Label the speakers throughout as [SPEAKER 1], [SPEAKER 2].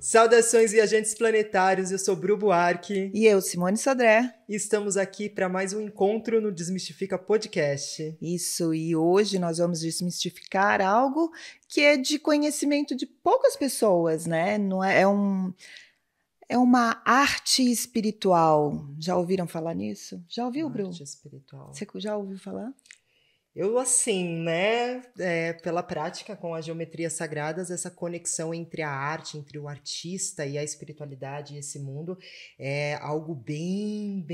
[SPEAKER 1] Saudações, viajantes planetários, eu sou Bru Buarque.
[SPEAKER 2] E eu, Simone Sodré.
[SPEAKER 1] E estamos aqui para mais um encontro no Desmistifica Podcast.
[SPEAKER 2] Isso, e hoje nós vamos desmistificar algo que é de conhecimento de poucas pessoas, né? Não é, é uma arte espiritual. Já ouviram falar nisso? Já ouviu, Bru?
[SPEAKER 1] Arte espiritual.
[SPEAKER 2] Você já ouviu falar?
[SPEAKER 1] Eu, assim, né, pela prática com as geometrias sagradas, essa conexão entre a arte, entre o artista e a espiritualidade e esse mundo é algo bem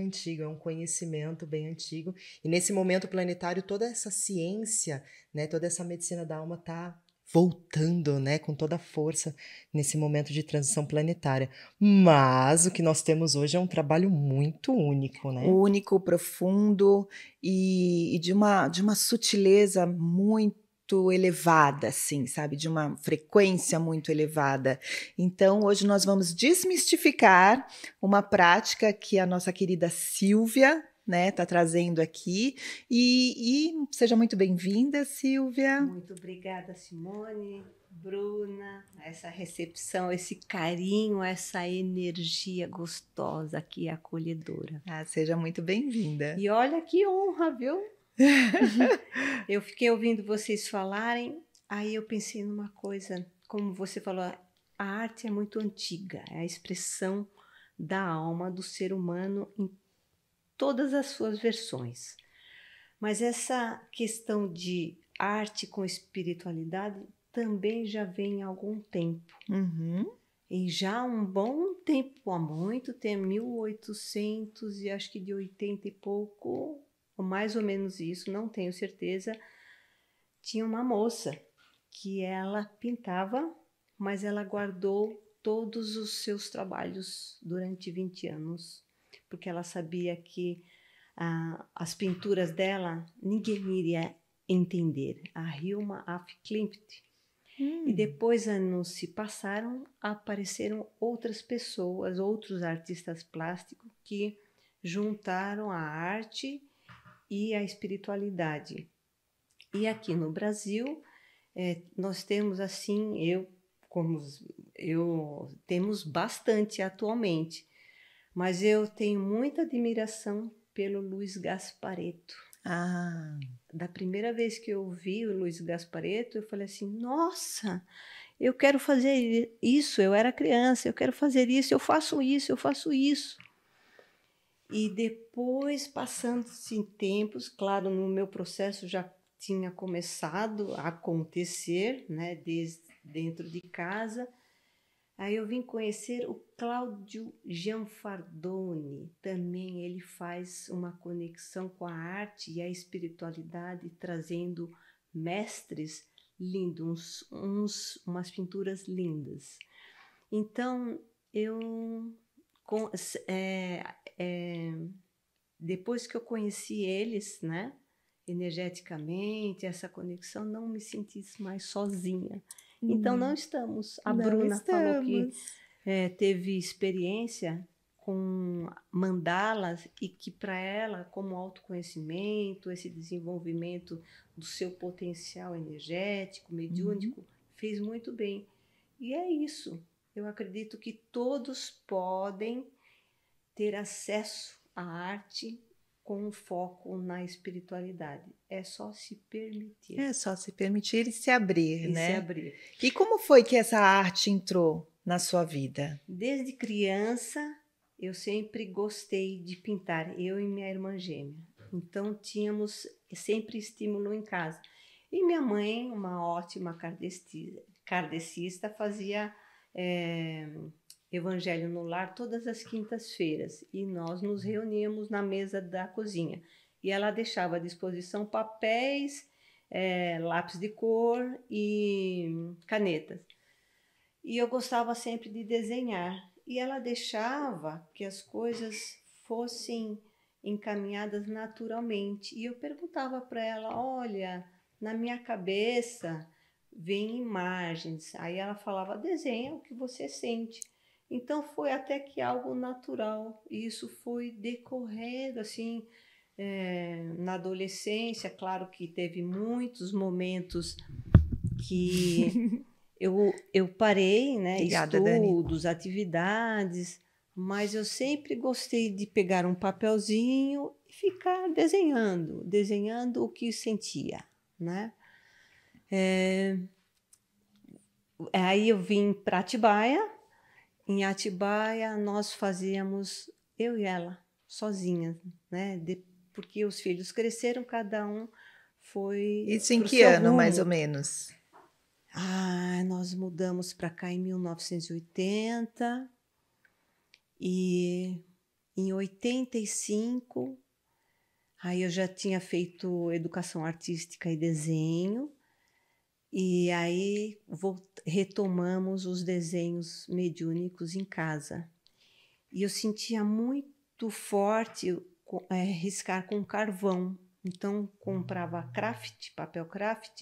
[SPEAKER 1] antigo, é um conhecimento bem antigo. E nesse momento planetário, toda essa ciência, né, toda essa medicina da alma está voltando, né, com toda a força nesse momento de transição planetária. Mas o que nós temos hoje é um trabalho muito único, né?
[SPEAKER 2] Único, profundo e de uma sutileza muito elevada, assim, sabe? De uma frequência muito elevada. Então, hoje nós vamos desmistificar uma prática que a nossa querida Silvia, né, tá trazendo aqui. E seja muito bem-vinda, Silvia.
[SPEAKER 3] Muito obrigada, Simone, Bruna, essa recepção, esse carinho, essa energia gostosa aqui, acolhedora.
[SPEAKER 2] Ah, seja muito bem-vinda.
[SPEAKER 3] E olha que honra, viu? Eu fiquei ouvindo vocês falarem, aí eu pensei numa coisa, como você falou, a arte é muito antiga, é a expressão da alma do ser humano em todas as suas versões. Mas essa questão de arte com espiritualidade também já vem há algum tempo.
[SPEAKER 2] Uhum.
[SPEAKER 3] E já há um bom tempo, há muito tempo, 1800 e acho que de 80 e pouco, ou mais ou menos isso, não tenho certeza, tinha uma moça que ela pintava, mas ela guardou todos os seus trabalhos durante 20 anos, porque ela sabia que as pinturas dela ninguém iria entender. A Hilma af Klint. E depois anos se passaram, apareceram outras pessoas, outros artistas plásticos que juntaram a arte e a espiritualidade. E aqui no Brasil, nós temos assim, temos bastante atualmente, mas eu tenho muita admiração pelo Luiz Gasparetto.
[SPEAKER 2] Ah.
[SPEAKER 3] Da primeira vez que eu vi o Luiz Gasparetto, eu falei assim, nossa, eu quero fazer isso, eu era criança, eu quero fazer isso, eu faço isso, eu faço isso. E depois, passando-se tempos, claro, no meu processo já tinha começado a acontecer, né, desde dentro de casa. Aí eu vim conhecer o Cláudio Gianfardoni. Também ele faz uma conexão com a arte e a espiritualidade, trazendo mestres lindos, umas pinturas lindas. Então, depois que eu conheci eles, né, energeticamente, essa conexão, não me senti mais sozinha. Então, não estamos. A Bruna falou que teve experiência com mandalas e que para ela, como autoconhecimento, esse desenvolvimento do seu potencial energético, mediúnico, fez muito bem. E é isso. Eu acredito que todos podem ter acesso à arte com foco na espiritualidade. É só se permitir.
[SPEAKER 2] É só se permitir e se abrir, né?
[SPEAKER 3] Se abrir.
[SPEAKER 2] E como foi que essa arte entrou na sua vida?
[SPEAKER 3] Desde criança, eu sempre gostei de pintar, eu e minha irmã gêmea. Então, tínhamos sempre estímulo em casa. E minha mãe, uma ótima kardecista, fazia Evangelho no Lar todas as quintas-feiras. E nós nos reuníamos na mesa da cozinha. E ela deixava à disposição papéis, lápis de cor e canetas. E eu gostava sempre de desenhar. E ela deixava que as coisas fossem encaminhadas naturalmente. E eu perguntava para ela, olha, na minha cabeça vem imagens. Aí ela falava, desenha o que você sente. Então foi até que algo natural. E isso foi decorrendo assim, na adolescência. Claro que teve muitos momentos que Eu parei, né?
[SPEAKER 2] Obrigada, Dani.
[SPEAKER 3] Estudos, atividades, mas eu sempre gostei de pegar um papelzinho e ficar desenhando o que sentia, né? Aí eu vim para Atibaia. Em Atibaia nós fazíamos, eu e ela, sozinhas, né? Porque os filhos cresceram, cada um foi
[SPEAKER 2] Isso em
[SPEAKER 3] pro
[SPEAKER 2] que
[SPEAKER 3] seu
[SPEAKER 2] ano, mais ou
[SPEAKER 3] rumo.
[SPEAKER 2] menos?
[SPEAKER 3] Nós mudamos para cá em 1980 e em 85, aí eu já tinha feito educação artística e desenho, e aí retomamos os desenhos mediúnicos em casa. E eu sentia muito forte riscar com carvão. Então, comprava papel craft,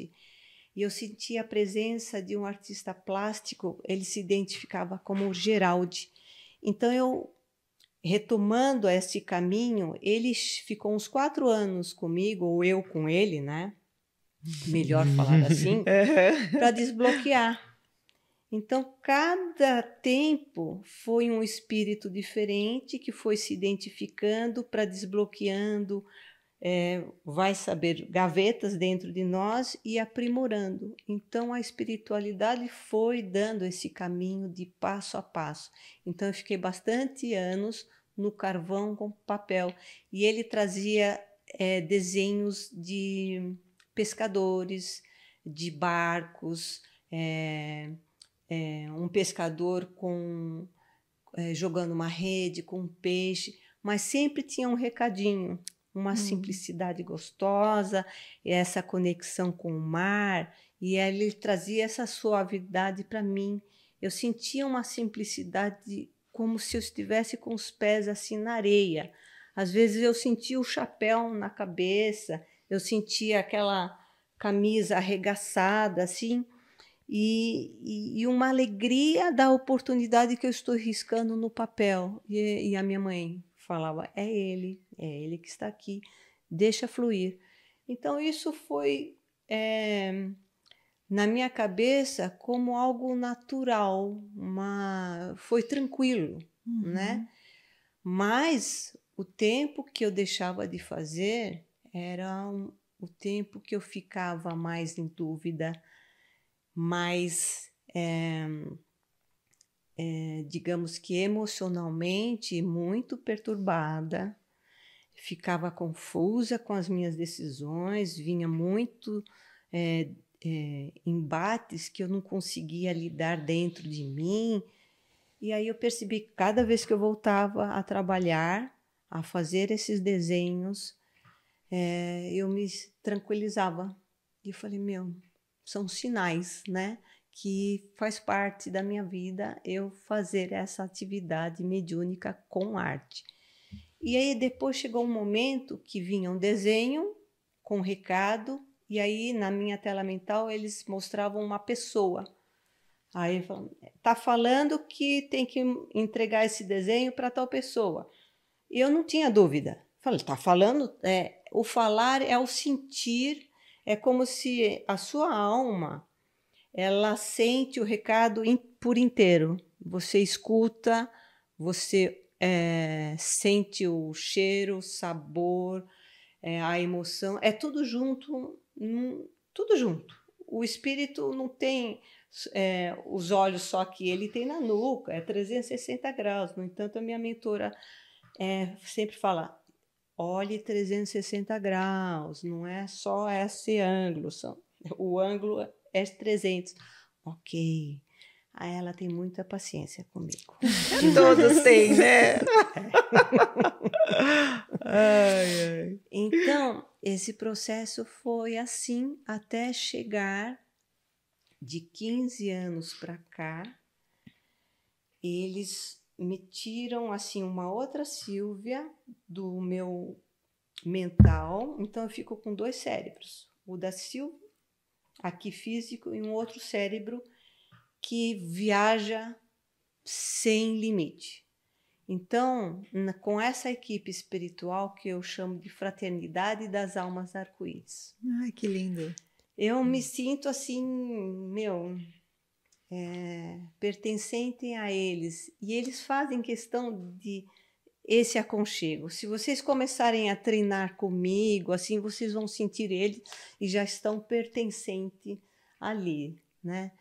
[SPEAKER 3] e eu sentia a presença de um artista plástico, ele se identificava como Geraldi. Então, eu, retomando esse caminho, ele ficou uns 4 anos comigo, ou eu com ele, né? Melhor falar assim, para desbloquear. Então, cada tempo foi um espírito diferente que foi se identificando para desbloqueando, vai saber, gavetas dentro de nós e aprimorando. Então, a espiritualidade foi dando esse caminho de passo a passo. Então, eu fiquei bastante anos no carvão com papel. E ele trazia desenhos de pescadores, de barcos, um pescador jogando uma rede com um peixe, mas sempre tinha um recadinho, uma simplicidade gostosa, essa conexão com o mar, e ele trazia essa suavidade para mim. Eu sentia uma simplicidade como se eu estivesse com os pés assim na areia. Às vezes eu sentia o chapéu na cabeça, eu sentia aquela camisa arregaçada assim, e uma alegria da oportunidade que eu estou riscando no papel. E a minha mãe falava, é ele que está aqui, deixa fluir. Então isso foi na minha cabeça como algo natural, foi tranquilo, né? Mas o tempo que eu deixava de fazer era o tempo que eu ficava mais em dúvida, mais, digamos que emocionalmente muito perturbada, ficava confusa com as minhas decisões, vinha muito embates que eu não conseguia lidar dentro de mim. E aí eu percebi que cada vez que eu voltava a trabalhar, a fazer esses desenhos, eu me tranquilizava. E eu falei, são sinais, né? Que faz parte da minha vida eu fazer essa atividade mediúnica com arte. E aí depois chegou um momento que vinha um desenho com recado, e aí na minha tela mental eles mostravam uma pessoa. Aí falavam, tá falando que tem que entregar esse desenho para tal pessoa. E eu não tinha dúvida. Falei, tá falando? O falar é o sentir, é como se a sua alma ela sente o recado por inteiro. Você escuta, você sente o cheiro, o sabor, a emoção, é tudo junto, tudo junto. O espírito não tem os olhos só que ele tem na nuca, é 360 graus. No entanto, a minha mentora sempre fala, olhe 360 graus, não é só esse ângulo, o ângulo é 300. Ok. Aí ela tem muita paciência comigo.
[SPEAKER 2] Todos têm, né? Ai, ai.
[SPEAKER 3] Então, esse processo foi assim até chegar de 15 anos para cá. Eles me tiram assim uma outra Sílvia do meu mental. Então, eu fico com 2 cérebros. O da Sílvia, aqui físico, e um outro cérebro que viaja sem limite. Então, com essa equipe espiritual que eu chamo de Fraternidade das Almas Arco-Íris.
[SPEAKER 2] Ai, que lindo.
[SPEAKER 3] Eu me sinto assim, pertencente a eles. E eles fazem questão de esse aconchego. Se vocês começarem a treinar comigo, assim, vocês vão sentir eles e já estão pertencentes ali, né?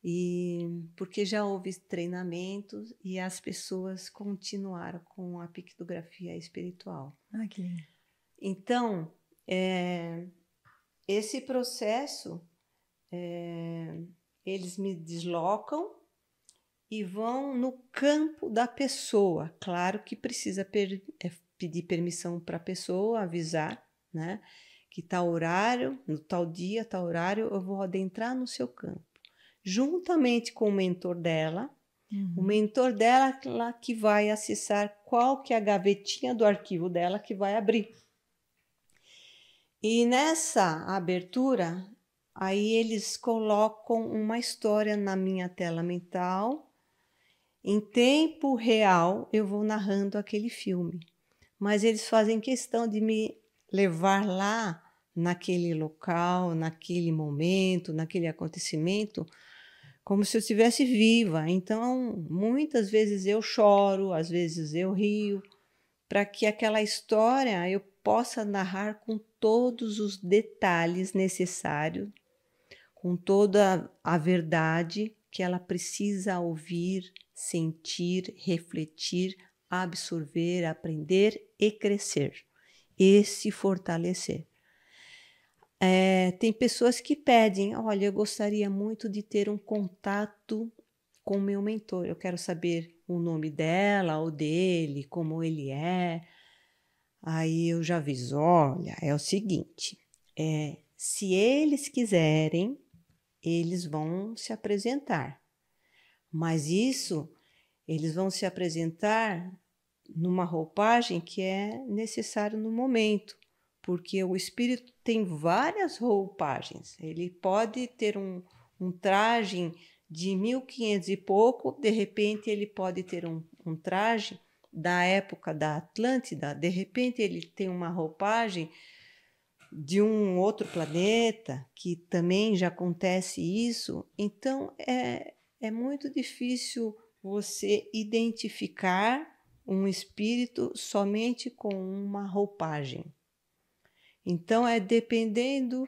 [SPEAKER 3] E porque já houve treinamentos e as pessoas continuaram com a pictografia espiritual.
[SPEAKER 2] Ah, que lindo.
[SPEAKER 3] Então, esse processo, eles me deslocam e vão no campo da pessoa. Claro que precisa pedir permissão para a pessoa, avisar, né? Que tal horário, no tal dia, tal horário, eu vou adentrar no seu campo. Juntamente com o mentor dela, o mentor dela que vai acessar qual que é a gavetinha do arquivo dela que vai abrir. E nessa abertura, aí eles colocam uma história na minha tela mental. Em tempo real, eu vou narrando aquele filme. Mas eles fazem questão de me levar lá, naquele local, naquele momento, naquele acontecimento, como se eu estivesse viva. Então, muitas vezes eu choro, às vezes eu rio, para que aquela história eu possa narrar com todos os detalhes necessários, com toda a verdade que ela precisa ouvir, sentir, refletir, absorver, aprender e crescer e se fortalecer. Tem pessoas que pedem, olha, eu gostaria muito de ter um contato com o meu mentor, eu quero saber o nome dela ou dele, como ele é. Aí eu já aviso, olha, é o seguinte, se eles quiserem, eles vão se apresentar. Mas isso, eles vão se apresentar numa roupagem que é necessário no momento, porque o espírito tem várias roupagens. Ele pode ter um traje de 1500 e pouco, de repente ele pode ter um traje da época da Atlântida, de repente ele tem uma roupagem de um outro planeta, que também já acontece isso. Então, é muito difícil você identificar um espírito somente com uma roupagem. Então, dependendo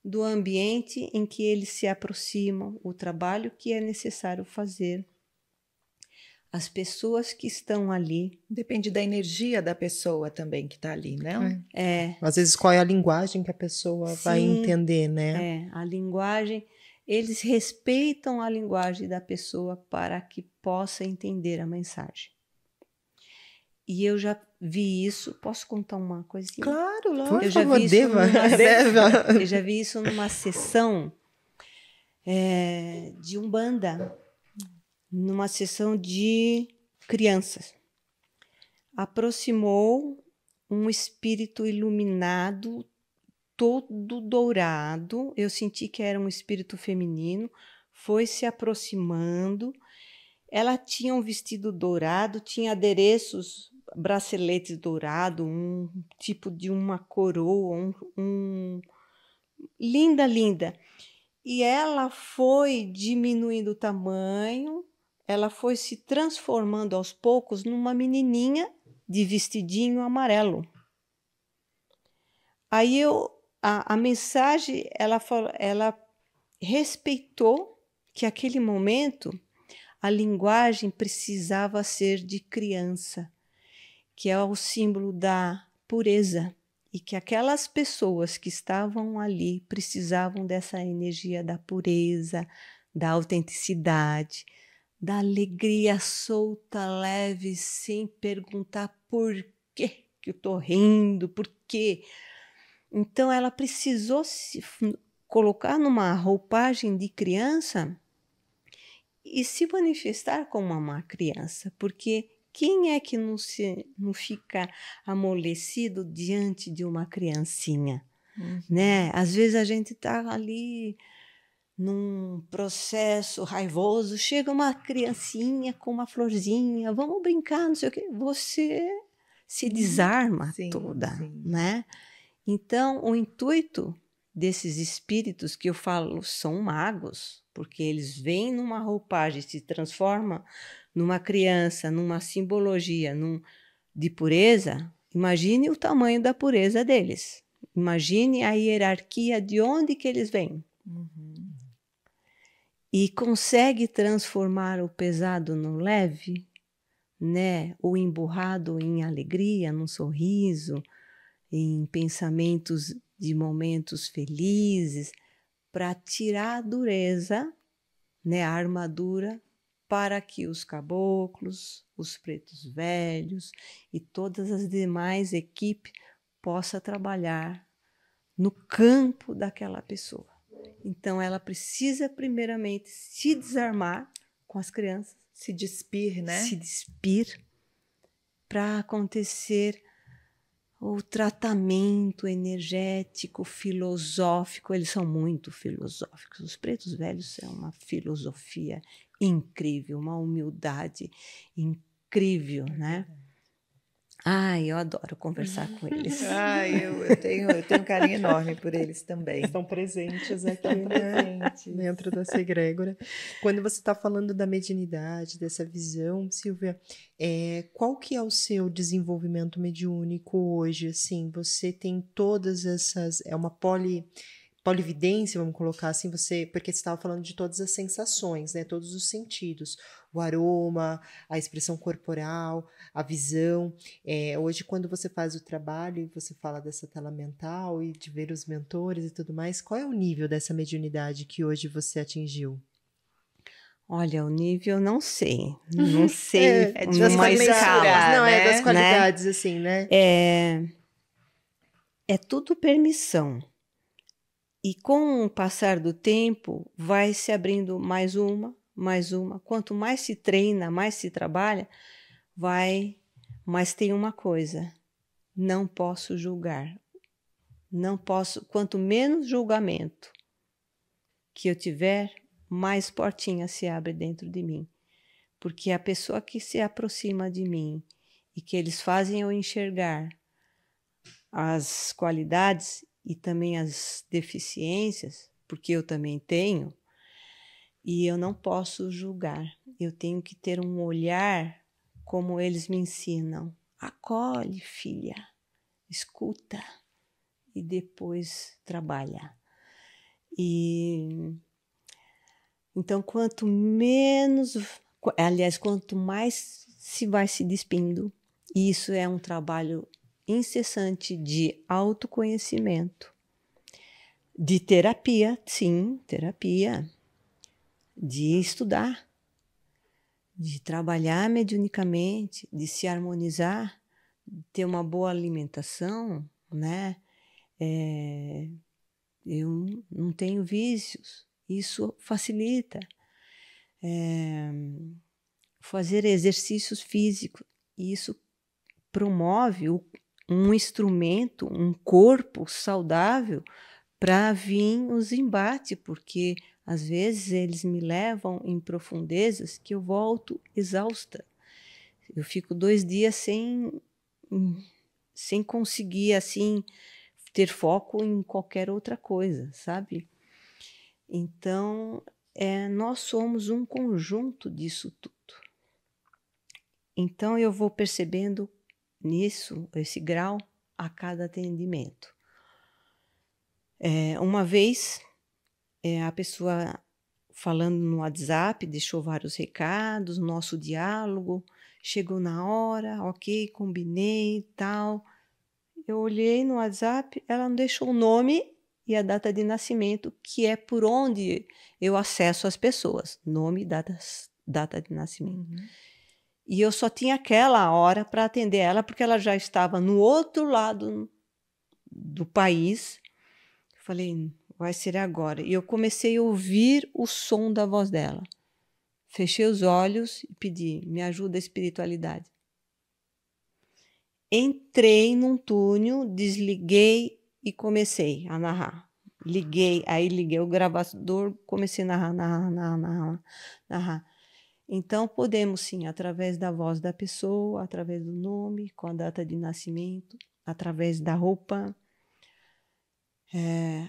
[SPEAKER 3] do ambiente em que eles se aproximam, o trabalho que é necessário fazer. As pessoas que estão ali.
[SPEAKER 2] Depende da energia da pessoa também que está ali, né?
[SPEAKER 1] Às vezes, qual é a linguagem que a pessoa vai entender, né?
[SPEAKER 3] A linguagem. Eles respeitam a linguagem da pessoa para que possa entender a mensagem. E eu já vi isso. Posso contar uma coisinha?
[SPEAKER 2] Claro, lógico.
[SPEAKER 3] Eu já vi isso numa sessão de Umbanda, numa sessão de crianças. Aproximou um espírito iluminado, todo dourado. Eu senti que era um espírito feminino. Foi se aproximando. Ela tinha um vestido dourado, tinha adereços, braceletes dourados, um tipo de uma coroa, linda, linda. E ela foi diminuindo o tamanho, ela foi se transformando aos poucos numa menininha de vestidinho amarelo. Aí a mensagem, ela respeitou que aquele momento a linguagem precisava ser de criança, que é o símbolo da pureza, e que aquelas pessoas que estavam ali precisavam dessa energia da pureza, da autenticidade, da alegria solta, leve, sem perguntar por que eu estou rindo, por quê. Então ela precisou se colocar numa roupagem de criança e se manifestar como uma criança, porque quem é que não fica amolecido diante de uma criancinha? Né? Às vezes a gente está ali num processo raivoso, chega uma criancinha com uma florzinha, vamos brincar, não sei o quê. Você se desarma toda, né? Então, o intuito desses espíritos que eu falo são magos, porque eles vêm numa roupagem, se transformam numa criança, numa simbologia de pureza. Imagine o tamanho da pureza deles. Imagine a hierarquia de onde que eles vêm.
[SPEAKER 2] Uhum.
[SPEAKER 3] E consegue transformar o pesado no leve, né? O emburrado em alegria, num sorriso, em pensamentos de momentos felizes, para tirar a dureza, né? A armadura, para que os caboclos, os pretos velhos e todas as demais equipes possam trabalhar no campo daquela pessoa. Então, ela precisa, primeiramente, se desarmar com as crianças.
[SPEAKER 2] Se despir, né?
[SPEAKER 3] Se despir para acontecer o tratamento energético, filosófico. Eles são muito filosóficos. Os pretos velhos são uma filosofia incrível, uma humildade incrível, né? Ai, eu adoro conversar com eles.
[SPEAKER 2] Ai, eu tenho um carinho enorme por eles também.
[SPEAKER 1] Estão presentes aqui, né? Dentro dessa egrégora. Quando você está falando da mediunidade, dessa visão, Silvia, qual que é o seu desenvolvimento mediúnico hoje? Assim, você tem todas essas... É uma polividência, vamos colocar assim, porque você estava falando de todas as sensações, né? Todos os sentidos. O aroma, a expressão corporal, a visão. Hoje, quando você faz o trabalho e você fala dessa tela mental e de ver os mentores e tudo mais, qual é o nível dessa mediunidade que hoje você atingiu?
[SPEAKER 3] Olha, o nível não sei. Não sei
[SPEAKER 2] difícil
[SPEAKER 3] uma escala.
[SPEAKER 1] Não,
[SPEAKER 2] né?
[SPEAKER 1] das qualidades, assim, né?
[SPEAKER 3] É tudo permissão. E com o passar do tempo, vai se abrindo mais uma, mais uma. Quanto mais se treina, mais se trabalha, vai. Mas tem uma coisa: não posso julgar. Não posso. Quanto menos julgamento que eu tiver, mais portinha se abre dentro de mim. Porque a pessoa que se aproxima de mim e que eles fazem eu enxergar as qualidades e também as deficiências, porque eu também tenho, e eu não posso julgar. Eu tenho que ter um olhar como eles me ensinam. Acolhe, filha, escuta e depois trabalha. E então, quanto mais se vai se despindo, e isso é um trabalho incessante de autoconhecimento, de terapia, sim, terapia, de estudar, de trabalhar mediunicamente, de se harmonizar, de ter uma boa alimentação, né? Eu não tenho vícios, isso facilita. Fazer exercícios físicos, isso promove um instrumento, um corpo saudável para vir os embates, porque às vezes eles me levam em profundezas que eu volto exausta. Eu fico 2 dias sem conseguir assim ter foco em qualquer outra coisa, sabe? Então, nós somos um conjunto disso tudo. Então, eu vou percebendo nisso, esse grau, a cada atendimento. Uma vez, a pessoa falando no WhatsApp, deixou vários recados, nosso diálogo, chegou na hora, ok, combinei e tal. Eu olhei no WhatsApp, ela não deixou o nome e a data de nascimento, que é por onde eu acesso as pessoas. Nome e data de nascimento.
[SPEAKER 2] Uhum.
[SPEAKER 3] E eu só tinha aquela hora para atender ela, porque ela já estava no outro lado do país. Eu falei, vai ser agora. E eu comecei a ouvir o som da voz dela. Fechei os olhos e pedi, me ajuda a espiritualidade. Entrei num túnel, desliguei e comecei a narrar. Liguei o gravador, comecei a narrar. Então, podemos sim, através da voz da pessoa, através do nome, com a data de nascimento, através da roupa,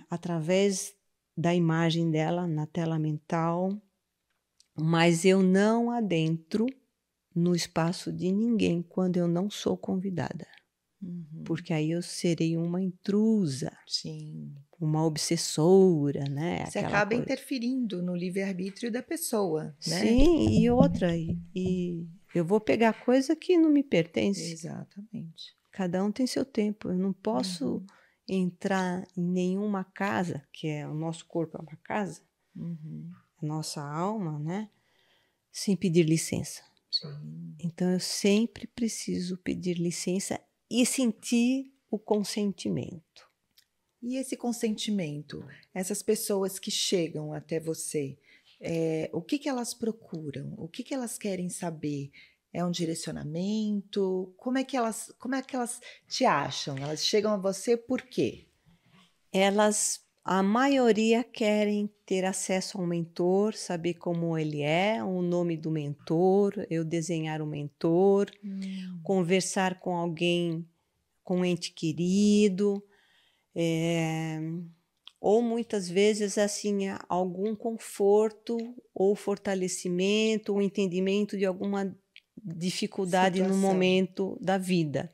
[SPEAKER 3] através da imagem dela na tela mental, mas eu não adentro no espaço de ninguém quando eu não sou convidada. Porque aí eu serei uma intrusa,
[SPEAKER 2] Sim.
[SPEAKER 3] uma obsessora, né?
[SPEAKER 2] Você
[SPEAKER 3] Aquela
[SPEAKER 2] acaba
[SPEAKER 3] coisa.
[SPEAKER 2] interferindo no livre-arbítrio da pessoa, né?
[SPEAKER 3] Sim, e outra, e eu vou pegar coisa que não me pertence.
[SPEAKER 2] Exatamente.
[SPEAKER 3] Cada um tem seu tempo. Eu não posso entrar em nenhuma casa, que é o nosso corpo é uma casa, a nossa alma, né? Sem pedir licença.
[SPEAKER 2] Sim.
[SPEAKER 3] Então eu sempre preciso pedir licença e sentir o consentimento.
[SPEAKER 2] E esse consentimento, essas pessoas que chegam até você, o que elas procuram? O que elas querem saber? É um direcionamento? Como é que elas te acham? Elas chegam a você por quê?
[SPEAKER 3] A maioria querem ter acesso a um mentor, saber como ele é, o nome do mentor, eu desenhar o mentor, conversar com alguém, com um ente querido, ou muitas vezes assim algum conforto ou fortalecimento, o entendimento de alguma dificuldade no
[SPEAKER 2] Situação.
[SPEAKER 3] momento da vida.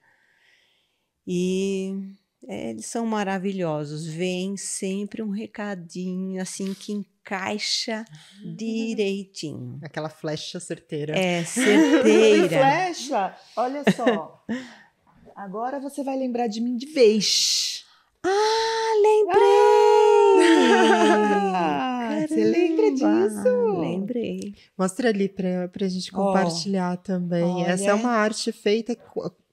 [SPEAKER 3] E eles são maravilhosos, vem sempre um recadinho assim que encaixa direitinho.
[SPEAKER 1] Aquela flecha certeira.
[SPEAKER 3] É certeira.
[SPEAKER 2] Flecha, olha só. Agora você vai lembrar de mim de vez.
[SPEAKER 3] Lembrei!
[SPEAKER 2] Você lembra
[SPEAKER 3] Caramba,
[SPEAKER 2] disso?
[SPEAKER 3] Lembrei.
[SPEAKER 1] Mostra ali pra gente compartilhar também. Essa é
[SPEAKER 2] olha.
[SPEAKER 1] uma arte feita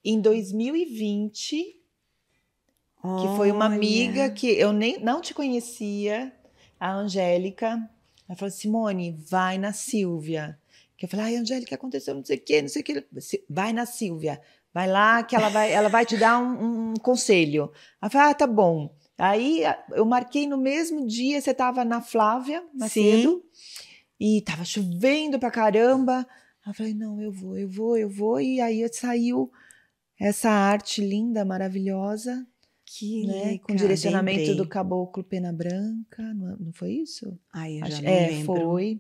[SPEAKER 2] Em 2020, que foi uma amiga que eu não te conhecia, a Angélica. Ela falou: Simone, vai na Silvia. Que eu falei: ai, Angélica, aconteceu não sei o quê, não sei o quê. Vai na Silvia. Vai lá que ela vai te dar um conselho. Ela falou: ah, tá bom. Aí eu marquei no mesmo dia, você estava na Flávia, Macedo, e tava chovendo pra caramba. Eu falei: não, eu vou. E aí saiu essa arte linda, maravilhosa,
[SPEAKER 3] Que
[SPEAKER 2] né?
[SPEAKER 3] legal,
[SPEAKER 2] Com direcionamento
[SPEAKER 3] lembrei.
[SPEAKER 2] do Caboclo Pena Branca, não foi isso?
[SPEAKER 3] Ai, eu já não lembro.
[SPEAKER 2] Foi.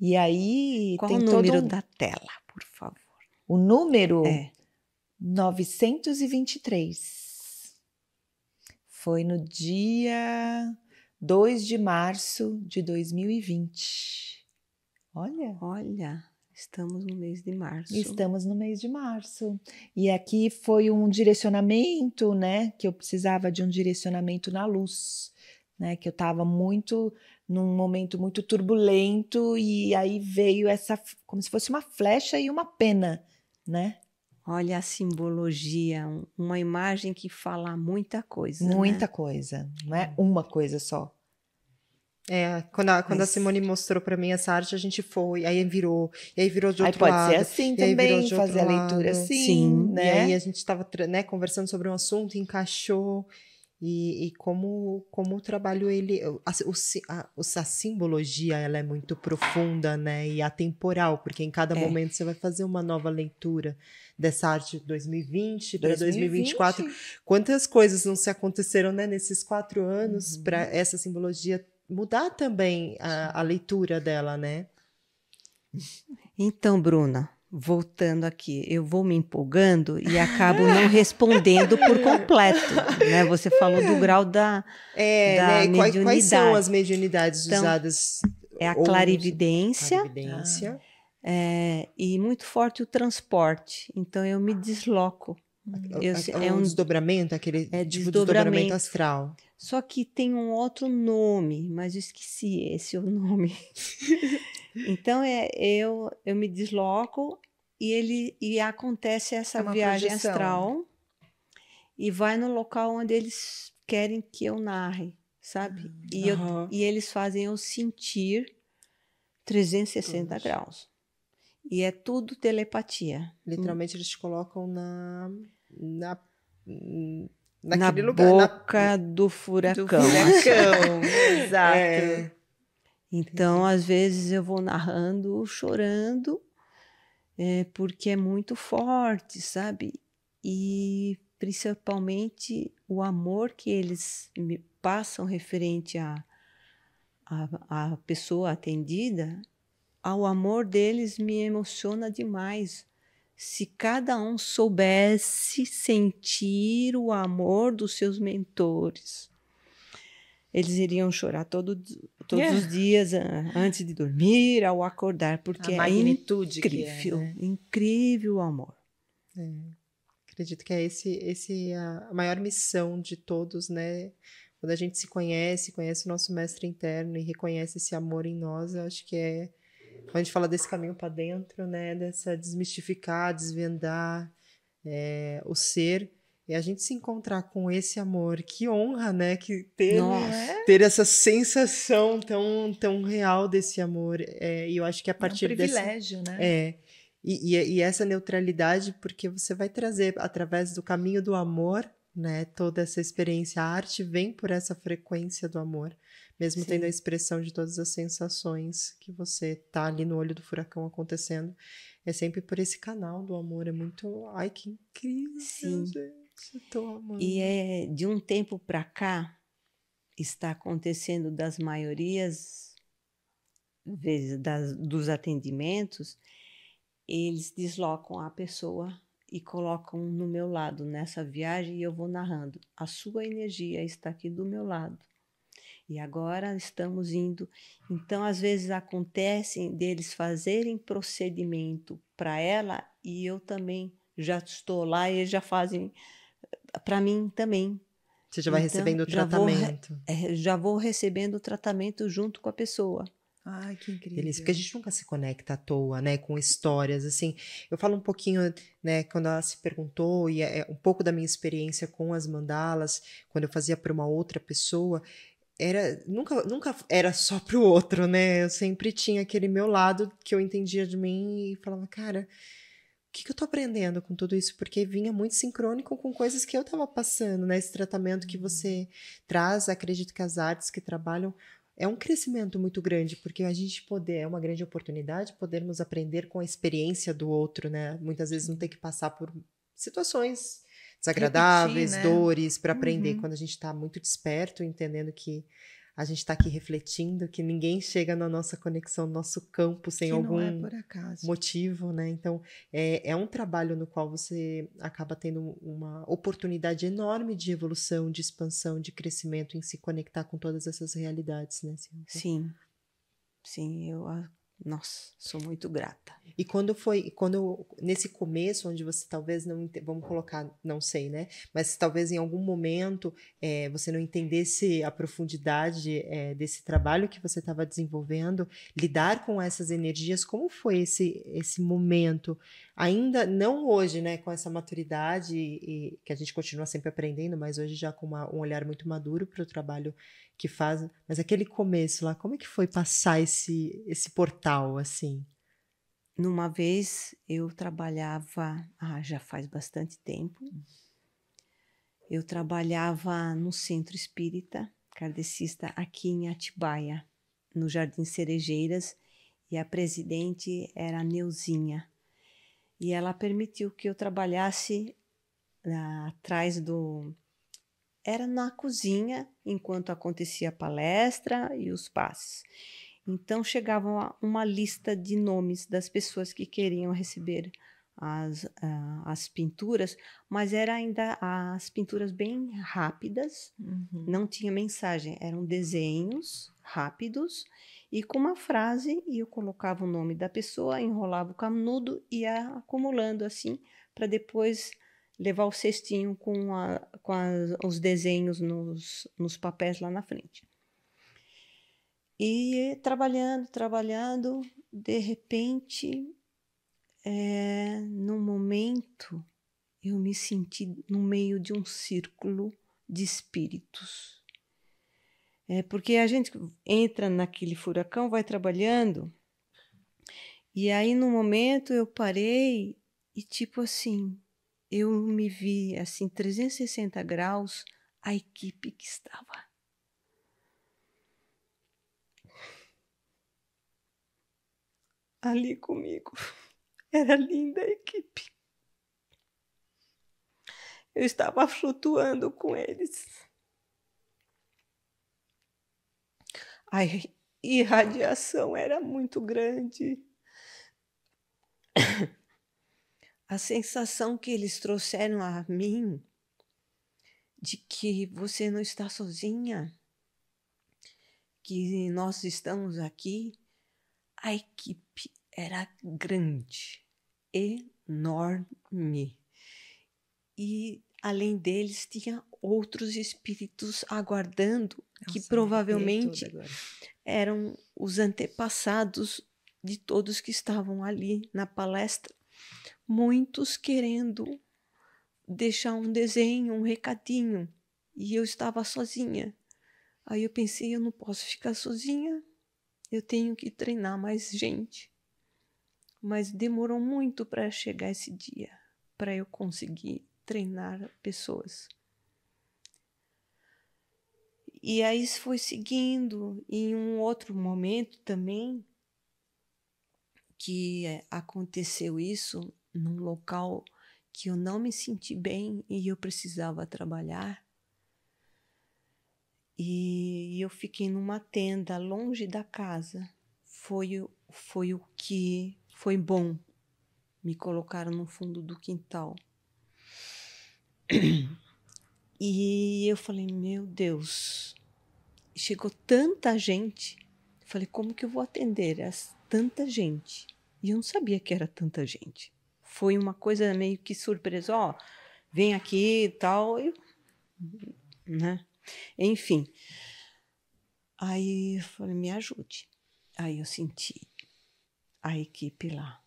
[SPEAKER 2] E aí
[SPEAKER 3] Qual
[SPEAKER 2] tem
[SPEAKER 3] o
[SPEAKER 2] todo
[SPEAKER 3] número da tela, por favor?
[SPEAKER 2] o número
[SPEAKER 3] É.
[SPEAKER 2] 923. Foi no dia 2 de março de 2020.
[SPEAKER 3] Olha, estamos no mês de março.
[SPEAKER 2] Estamos no mês de março. E aqui foi um direcionamento, né? Que eu precisava de um direcionamento na luz, né? Que eu estava num momento muito turbulento e aí veio como se fosse uma flecha e uma pena, né?
[SPEAKER 3] Olha a simbologia, uma imagem que fala muita coisa,
[SPEAKER 2] Muita
[SPEAKER 3] né?
[SPEAKER 2] coisa, não é uma coisa só.
[SPEAKER 1] Quando a Simone mostrou pra mim essa arte, a gente foi, aí virou de outro
[SPEAKER 2] pode
[SPEAKER 1] lado.
[SPEAKER 2] ser assim
[SPEAKER 1] e aí virou
[SPEAKER 2] também,
[SPEAKER 1] de outro
[SPEAKER 2] fazer a leitura
[SPEAKER 1] lado.
[SPEAKER 2] assim,
[SPEAKER 3] Sim.
[SPEAKER 2] né?
[SPEAKER 1] E aí a gente estava conversando sobre um assunto, encaixou. E como o trabalho, a simbologia, ela é muito profunda, né? E atemporal, porque em cada momento você vai fazer uma nova leitura dessa arte de 2020 para 2024. Quantas coisas não se aconteceram, né, nesses 4 anos para essa simbologia mudar também a leitura dela, né?
[SPEAKER 3] Então, Bruna, voltando aqui, eu vou me empolgando e acabo não respondendo por completo, né? Você falou do grau da
[SPEAKER 1] Né?
[SPEAKER 3] mediunidade.
[SPEAKER 1] Quais são as mediunidades
[SPEAKER 3] então,
[SPEAKER 1] usadas?
[SPEAKER 3] É a clarividência. E muito forte o transporte. Então, eu me desloco.
[SPEAKER 1] É um desdobramento, aquele tipo de desdobramento astral.
[SPEAKER 3] Só que tem um outro nome, mas eu esqueci esse o nome. Então, eu me desloco e acontece essa viagem
[SPEAKER 2] projeção
[SPEAKER 3] astral e vai no local onde eles querem que eu narre, sabe? E eles fazem eu sentir 360 graus. E é tudo telepatia.
[SPEAKER 1] Literalmente, eles te colocam
[SPEAKER 3] naquele
[SPEAKER 1] lugar.
[SPEAKER 3] Na boca do furacão.
[SPEAKER 2] Exato.
[SPEAKER 3] Então, às vezes, eu vou narrando, chorando, porque é muito forte, sabe? E, principalmente, o amor que eles passam referente à pessoa atendida, ao amor deles me emociona demais. Se cada um soubesse sentir o amor dos seus mentores, eles iriam chorar todos os dias antes de dormir, ao acordar, porque
[SPEAKER 2] A magnitude
[SPEAKER 3] incrível,
[SPEAKER 2] que é, né?
[SPEAKER 3] Incrível o amor.
[SPEAKER 1] Acredito que é esse a maior missão de todos, né? Quando a gente se conhece o nosso mestre interno e reconhece esse amor em nós, eu acho que quando a gente fala desse caminho para dentro, né? Dessa desmistificar, desvendar o ser, e a gente se encontrar com esse amor. Que honra, né? Que ter essa sensação tão real desse amor. E eu acho que a partir
[SPEAKER 2] privilégio, né?
[SPEAKER 1] E essa neutralidade, porque você vai trazer, através do caminho do amor, né, toda essa experiência. A arte vem por essa frequência do amor, mesmo tendo a expressão de todas as sensações que você tá ali no olho do furacão acontecendo. É sempre por esse canal do amor. É muito... Ai, que incrível, gente. Eu tô amando.
[SPEAKER 3] E de um tempo para cá, está acontecendo das maiorias vezes dos atendimentos, eles deslocam a pessoa e colocam no meu lado nessa viagem e eu vou narrando. A sua energia está aqui do meu lado. E agora estamos indo. Então, às vezes acontecem deles fazerem procedimento para ela e eu também já estou lá e eles já fazem para mim também.
[SPEAKER 1] Você já vai recebendo o tratamento.
[SPEAKER 3] Já vou recebendo o tratamento junto com a pessoa.
[SPEAKER 2] Ai, que incrível.
[SPEAKER 1] Delícia, porque a gente nunca se conecta à toa, né, com histórias, assim. Eu falo um pouquinho, né, quando ela se perguntou, e um pouco da minha experiência com as mandalas, quando eu fazia para uma outra pessoa, nunca era só para o outro, né, eu sempre tinha aquele meu lado que eu entendia de mim e falava, cara, o que eu tô aprendendo com tudo isso? Porque vinha muito sincrônico com coisas que eu tava passando, né, esse tratamento que você traz, acredito que as artes que trabalham é um crescimento muito grande, porque a gente é uma grande oportunidade podermos aprender com a experiência do outro, né? Muitas vezes não ter que passar por situações desagradáveis,
[SPEAKER 2] Repetir, né?
[SPEAKER 1] dores, para aprender. Quando a gente está muito desperto, entendendo que a gente está aqui refletindo, que ninguém chega na nossa conexão, no nosso campo, sem
[SPEAKER 2] que
[SPEAKER 1] algum
[SPEAKER 2] não é por acaso.
[SPEAKER 1] motivo, né? Então, é um trabalho no qual você acaba tendo uma oportunidade enorme de evolução, de expansão, de crescimento, em se conectar com todas essas realidades, né, Cíntia?
[SPEAKER 3] Sim, nossa, sou muito grata.
[SPEAKER 1] E nesse começo, onde você talvez não, vamos colocar, não sei, né? Mas talvez em algum momento você não entendesse a profundidade desse trabalho que você estava desenvolvendo, lidar com essas energias, como foi esse momento? Ainda não hoje, né? Com essa maturidade e que a gente continua sempre aprendendo, mas hoje já com um olhar muito maduro para o trabalho que faz. Mas aquele começo lá, como é que foi passar esse portal, assim?
[SPEAKER 3] Numa vez eu trabalhava, já faz bastante tempo, eu trabalhava no Centro Espírita Kardecista aqui em Atibaia, no Jardim Cerejeiras, e a presidente era a Neuzinha. E ela permitiu que eu trabalhasse atrás era na cozinha, enquanto acontecia a palestra e os passes. Então, chegava uma lista de nomes das pessoas que queriam receber as pinturas, mas eram ainda as pinturas bem rápidas, não tinha mensagem, eram desenhos rápidos e com uma frase, e eu colocava o nome da pessoa, enrolava o canudo e ia acumulando assim, para depois levar o cestinho com os desenhos nos papéis lá na frente. E trabalhando, de repente, num momento, eu me senti no meio de um círculo de espíritos. Porque a gente entra naquele furacão, vai trabalhando, e aí no momento eu parei e tipo assim, eu me vi assim, 360 graus, a equipe que estava ali comigo. Era linda a equipe. Eu estava flutuando com eles. A irradiação era muito grande. A sensação que eles trouxeram a mim de que você não está sozinha, que nós estamos aqui. A equipe era grande, enorme. E, além deles, tinha outros espíritos aguardando, que
[SPEAKER 2] Nossa,
[SPEAKER 3] provavelmente
[SPEAKER 2] me arrepiei toda agora.
[SPEAKER 3] eram os antepassados de todos que estavam ali na palestra. Muitos querendo deixar um desenho, um recadinho. E eu estava sozinha. Aí eu pensei, eu não posso ficar sozinha. Eu tenho que treinar mais gente. Mas demorou muito para chegar esse dia, para eu conseguir treinar pessoas. E aí foi seguindo. Em um outro momento também, que aconteceu isso num local que eu não me senti bem e eu precisava trabalhar. E eu fiquei numa tenda longe da casa. Foi o que foi bom. Me colocaram no fundo do quintal. E eu falei, meu Deus, chegou tanta gente. Falei, como que eu vou atender tanta gente? E eu não sabia que era tanta gente. Foi uma coisa meio que surpresa. Ó, vem aqui e tal. Né? Enfim. Aí eu falei, me ajude. Aí eu senti a equipe lá,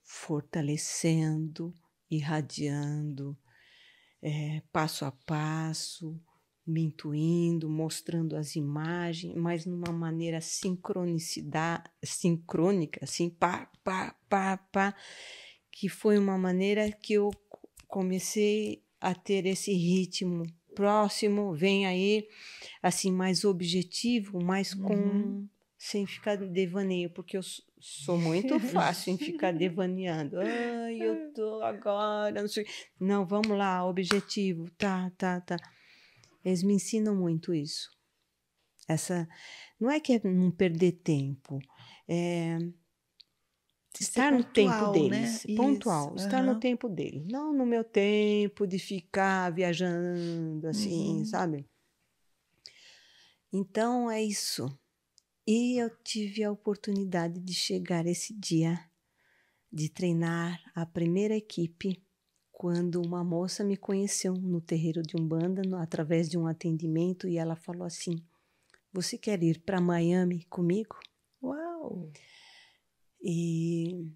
[SPEAKER 3] fortalecendo, irradiando, passo a passo, me intuindo, mostrando as imagens, mas numa maneira sincrônica, assim, pá, pá, pá, pá, que foi uma maneira que eu comecei a ter esse ritmo próximo, vem aí, assim, mais objetivo, mais com... sem ficar devaneio, porque eu sou muito fácil em ficar devaneando. Ai, eu tô agora, não sei. Não, vamos lá, objetivo, tá. Eles me ensinam muito isso. Não é que é não perder tempo, é estar no tempo deles,
[SPEAKER 2] né?
[SPEAKER 3] pontual,
[SPEAKER 2] Isso.
[SPEAKER 3] estar no tempo deles, não no meu tempo de ficar viajando assim, sabe? Então é isso. E eu tive a oportunidade de chegar esse dia, de treinar a primeira equipe, quando uma moça me conheceu no terreiro de Umbanda, através de um atendimento, e ela falou assim, você quer ir para Miami comigo?
[SPEAKER 2] Uau!
[SPEAKER 3] E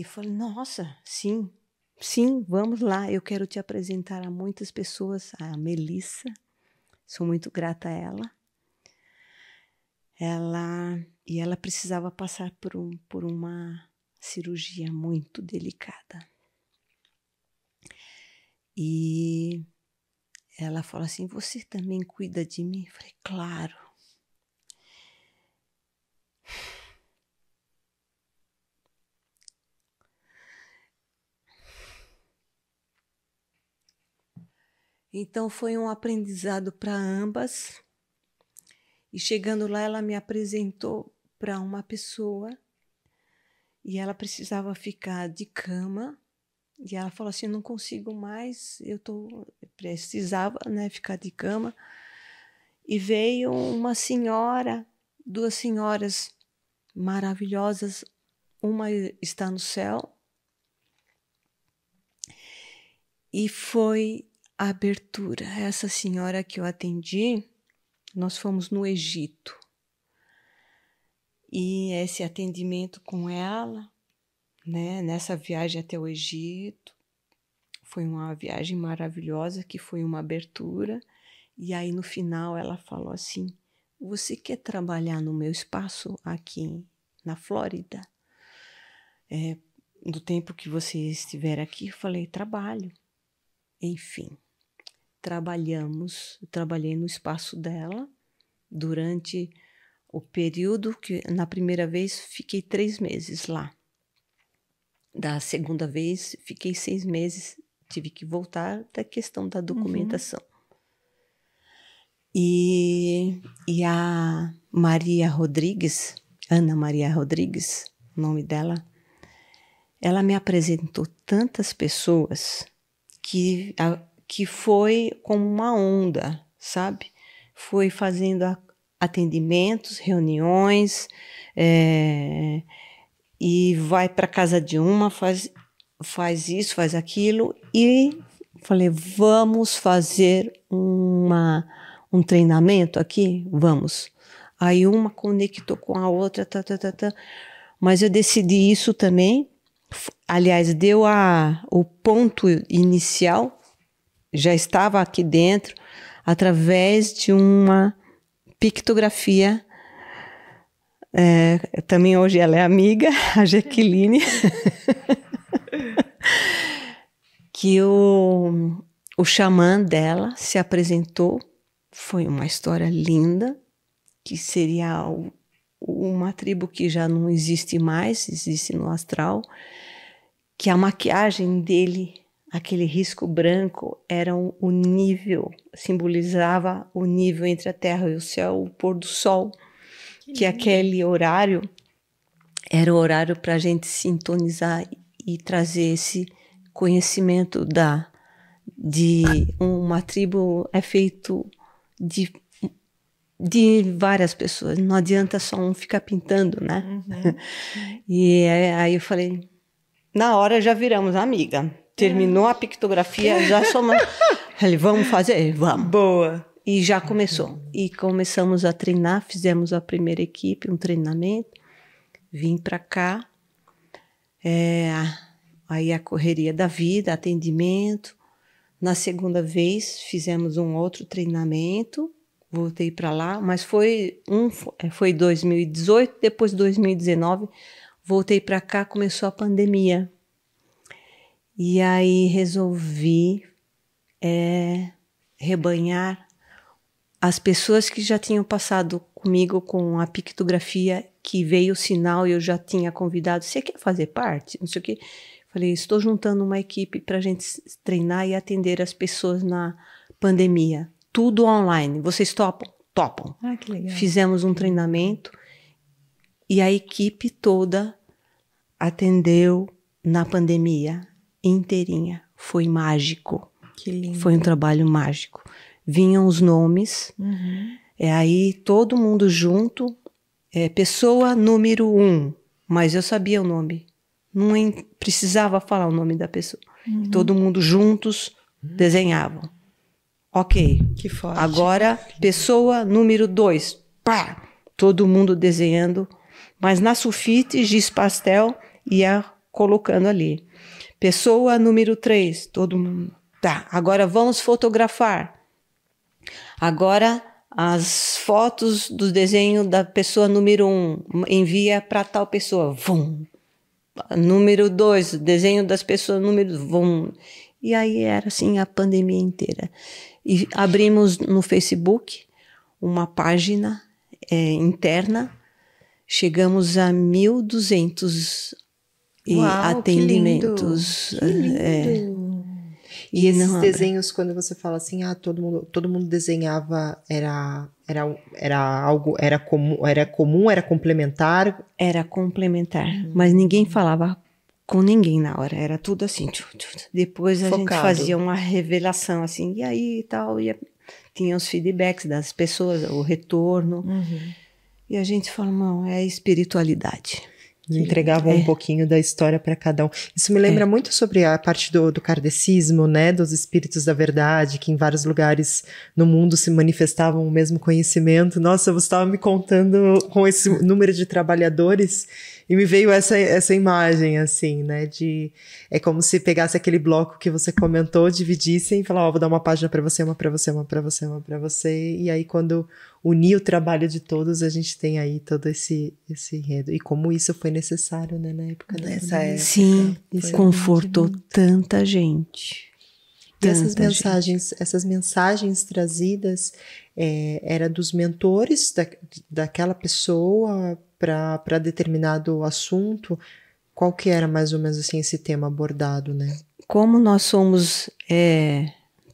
[SPEAKER 3] falei, nossa, sim, vamos lá, eu quero te apresentar a muitas pessoas, a Melissa, sou muito grata a ela. Ela precisava passar por uma cirurgia muito delicada. E ela falou assim, você também cuida de mim? Eu falei, claro. Então foi um aprendizado para ambas. E chegando lá, ela me apresentou para uma pessoa e ela precisava ficar de cama. E ela falou assim, não consigo mais, precisava, né, ficar de cama. E veio uma senhora, duas senhoras maravilhosas, uma está no céu. E foi a abertura. Essa senhora que eu atendi, nós fomos no Egito. E esse atendimento com ela, né, nessa viagem até o Egito, foi uma viagem maravilhosa, que foi uma abertura. E aí, no final, ela falou assim, você quer trabalhar no meu espaço aqui na Flórida? No tempo que você estiver aqui? Eu falei, trabalho. Enfim, trabalhei no espaço dela durante o período que, na primeira vez, fiquei 3 meses lá. Da segunda vez, fiquei 6 meses, tive que voltar da questão da documentação. E a Maria Rodrigues, Ana Maria Rodrigues, o nome dela, ela me apresentou tantas pessoas que foi como uma onda, sabe? Foi fazendo atendimentos, reuniões, e vai para casa de uma, faz isso, faz aquilo, e falei, vamos fazer um treinamento aqui? Vamos. Aí uma conectou com a outra, mas eu decidi isso também. Aliás, deu o ponto inicial, já estava aqui dentro, através de uma pictografia. Também hoje ela é amiga, a Jaqueline, que o xamã dela se apresentou. Foi uma história linda, que seria uma tribo que já não existe mais, existe no astral, que a maquiagem dele, aquele risco branco, era o nível, simbolizava o nível entre a terra e o céu, o pôr do sol, que aquele horário era o horário para a gente sintonizar e trazer esse conhecimento de uma tribo é feito de várias pessoas, não adianta só um ficar pintando, né? Uhum. E aí eu falei, na hora já viramos amiga. Terminou a pictografia, já somos. Falei, vamos fazer? Vamos.
[SPEAKER 1] Boa.
[SPEAKER 3] E já começou. E começamos a treinar, fizemos a primeira equipe, um treinamento. Vim para cá. Aí a correria da vida, atendimento. Na segunda vez, fizemos um outro treinamento. Voltei para lá, mas foi 2018, depois 2019, voltei para cá, começou a pandemia. E aí resolvi rebanhar as pessoas que já tinham passado comigo com a pictografia, que veio o sinal e eu já tinha convidado. Você quer fazer parte? Não sei o quê. Falei, estou juntando uma equipe para a gente treinar e atender as pessoas na pandemia. Tudo online. Vocês topam? Topam.
[SPEAKER 2] Ah, que legal.
[SPEAKER 3] Fizemos um treinamento e a equipe toda atendeu na pandemia inteirinha. Foi mágico.
[SPEAKER 2] Que lindo.
[SPEAKER 3] Foi um trabalho mágico. Vinham os nomes, aí todo mundo junto, pessoa número 1, mas eu sabia o nome. Não precisava falar o nome da pessoa. Todo mundo juntos desenhavam. Ok.
[SPEAKER 2] Que forte.
[SPEAKER 3] Agora, pessoa número 2. Pá! Todo mundo desenhando, mas na sulfite, giz pastel, ia colocando ali. Pessoa número 3, todo mundo. Tá, agora vamos fotografar. Agora, as fotos do desenho da pessoa número 1, envia para tal pessoa. Vum. Número 2, desenho das pessoas número... Vum. E aí era assim a pandemia inteira. E abrimos no Facebook uma página interna. Chegamos a 1.200 atendimentos.
[SPEAKER 2] Que lindo.
[SPEAKER 1] E esses desenhos, quando você fala assim, todo mundo desenhava, era algo, era comum, era complementar?
[SPEAKER 3] Era complementar, mas ninguém falava com ninguém na hora, era tudo assim. Depois a gente fazia uma revelação assim, e aí e tal, tinha os feedbacks das pessoas, o retorno, e a gente fala, não, é espiritualidade.
[SPEAKER 1] Entregavam um pouquinho da história para cada um. Isso me lembra muito sobre a parte do kardecismo, né? Dos espíritos da verdade, que em vários lugares no mundo se manifestavam o mesmo conhecimento. Nossa, você estava me contando com esse número de trabalhadores e me veio essa imagem, assim, né? É como se pegasse aquele bloco que você comentou, dividissem e falavam, vou dar uma página para você, uma para você, uma para você, uma para você. E aí, quando unir o trabalho de todos, a gente tem aí todo esse enredo. E como isso foi necessário, né, na época dessa época.
[SPEAKER 3] Sim, confortou tanta gente.
[SPEAKER 1] E essas mensagens trazidas era dos mentores daquela pessoa para determinado assunto. Qual que era mais ou menos assim esse tema abordado, né?
[SPEAKER 3] Como nós somos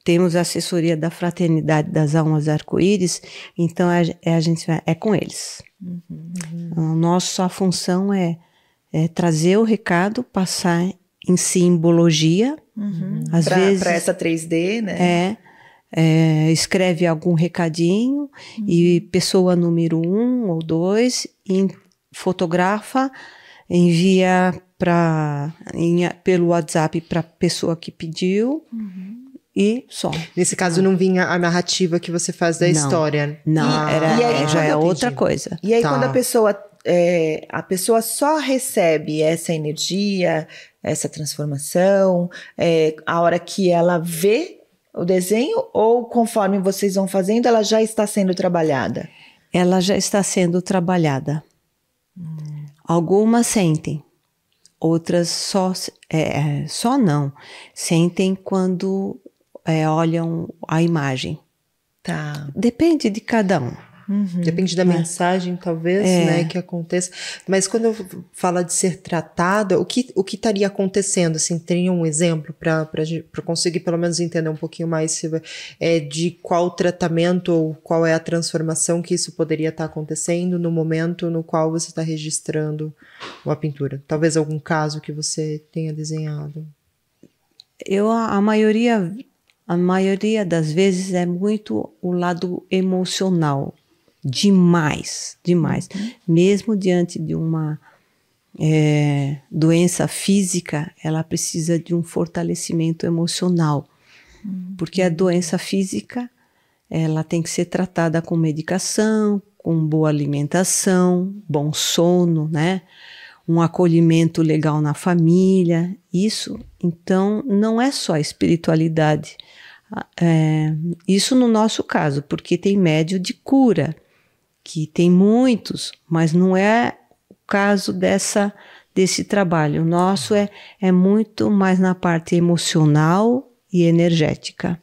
[SPEAKER 3] temos a assessoria da Fraternidade das Almas Arco-Íris, então a gente é com eles. A nossa função é trazer o recado, passar em simbologia, às vezes
[SPEAKER 2] para essa 3D, né?
[SPEAKER 3] Escreve algum recadinho e pessoa número 1 ou 2 fotografa, envia pelo WhatsApp para a pessoa que pediu e só.
[SPEAKER 1] Nesse caso não vinha a narrativa que você faz da história.
[SPEAKER 3] Não, já é outra coisa.
[SPEAKER 2] E aí quando a pessoa só recebe essa energia, essa transformação, a hora que ela vê o desenho, ou conforme vocês vão fazendo, ela já está sendo trabalhada?
[SPEAKER 3] Ela já está sendo trabalhada. Algumas sentem, outras só não. Sentem quando olham a imagem.
[SPEAKER 2] Tá.
[SPEAKER 3] Depende de cada um.
[SPEAKER 1] Depende da mensagem, talvez, né, que aconteça. Mas quando eu falo de ser tratada, o que estaria acontecendo? Assim, teria um exemplo para conseguir pelo menos entender um pouquinho mais de qual tratamento ou qual é a transformação que isso poderia estar acontecendo no momento no qual você está registrando uma pintura? Talvez algum caso que você tenha desenhado.
[SPEAKER 3] A maioria das vezes é muito o lado emocional. Demais. Mesmo diante de uma doença física, ela precisa de um fortalecimento emocional. Porque a doença física, ela tem que ser tratada com medicação, com boa alimentação, bom sono, né? Um acolhimento legal na família. Isso, então, não é só espiritualidade. Isso no nosso caso, porque tem médio de cura, que tem muitos, mas não é o caso desse trabalho. O nosso é muito mais na parte emocional e energética.